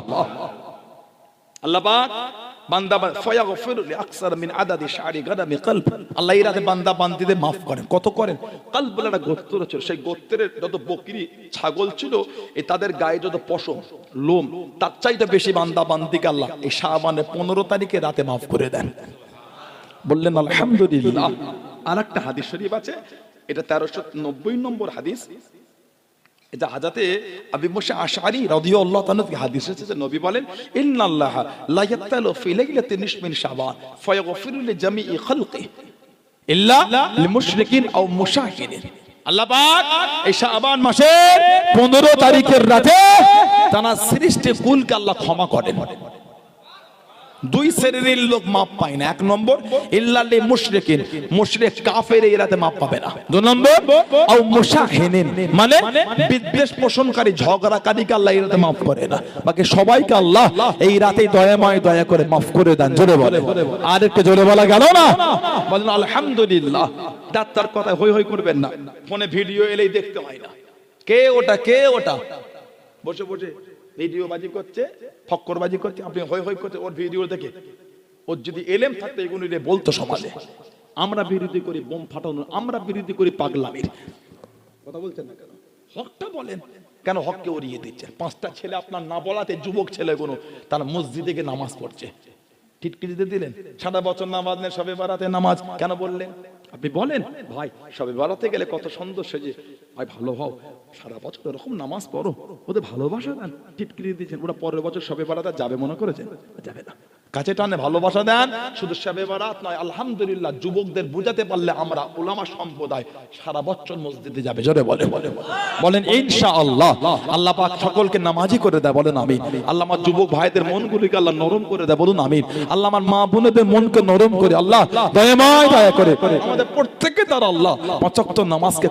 আল্লাহ পাক বান্দা ফায়াগফিরু লিআকসার মিন আদাদি শারি গাদামি কলব, আল্লাহ এই রাতে বান্দা বান্দীদের maaf করেন। কত করেন? কলব বলে একটা গোত্র ছিল, সেই গোত্রের যত বকরি ছাগল ছিল, এই তাদের গায়ে যত পশম লোম, তার চাইতে বেশি বান্দা বান্দীকে আল্লাহ এই শাবানের 15 তারিখে রাতে maaf করে দেন। বললেন আলহামদুলিল্লাহ। আরেকটা হাদিস শরীফ আছে, এটা 1390 নম্বর হাদিস, এটা হাজাতে আবু মুসা আশআরী রাদিয়াল্লাহু তাআলা থেকে হাদিস এসেছে, নবী বলেন, ইন্নাল্লাহা লা ইয়াতালু ফি লাইলাতিন নিসফ মিন শাবান ফায়াগফিরু লিজামিই খালকি ইল্লা লিলমুশরিকিন আও মুশাহিদিন। আল্লাহ পাক এই শাবান মাসের 15 তারিখের রাতে তারা সৃষ্টি কুলকে আল্লাহ ক্ষমা করেন। দুই শ্রেণীর লোক মাপ পায় না। এক নম্বর ইল্লা লিল মুশরিকিন, মুশরিক কাফের এই রাতে মাপ পাবে না। দুই নম্বর আও মুশাহিদিন মানে বিদ্বেষ পোষণকারী ঝগড়াকারীকে আল্লাহ এই রাতে মাফ করে না। বাকি সবাইকে আল্লাহ এই রাতেই দয়াময় দয়া করে মাফ করে দেন। জোরে বলে, আর একটু জোরে বলা গেল না? বলেন আলহামদুলিল্লাহ। ডাক্তার কথা হই হই করবেন না, ফোনে ভিডিও এলেই দেখতে হয় না কে ওটা কে ওটা, বসে বসে ভিডিও বাজি করছে, ফক্কর বাজি করছে, আপনি হই হই করছে ওর ভিডিও দেখে। ওর যদি এলেম থাকতো এগুলো বলতো সমাজে। আমরা বিরোধী করি বোম ফাটানোর, আমরা বিরোধী করি পাগলামির। কথা বলছেন না কেন? হকটা বলেন কেন? হককে উড়িয়ে দিচ্ছেন। 5টা ছেলে আপনার না বলাতে, যুবক ছেলেগুলো তারা মসজিদে গিয়ে নামাজ পড়ছে, টিটকিরিতে দিলেন। সারা বছর নামাজ নেই, শবে বারাতে নামাজ কেন বললেন? আপনি বলেন ভাই শবে বারাতে গেলে কত সুন্দর সেজে, ভাই ভালো হও, সারা বছর এরকম নামাজ পড়ো, ওদের ভালোবাসা দেন। টিটকিরি দিয়েছেন, ওরা পরের বছর শবে বারাতে যাবে মনে করেছেন? যাবে না। কাছে টানে ভালোবাসা দেন। শুধু শবে বারাত নয়, আলহামদুলিল্লাহ যুবকদের বুঝাতে পারলে আমরা উলামা সম্প্রদায় সারা বছর মসজিদে যাবে। জোরে বলে বলেন ইনশাআল্লাহ। আল্লাহ পাক সকলকে নামাজি করে দেয়। বলেন আমিন। আল্লাহ আমার যুবক ভাইদের মনগুলিকে আল্লাহ নরম করে দেয়। বলুন আমিন। আল্লাহ আমার মা বোনেদের মনকে নরম করে আল্লাহ দয়াময় দয়া করে আমাদের প্রত্যেককে তার আল্লাহ 5 ওয়াক্ত নামাজকে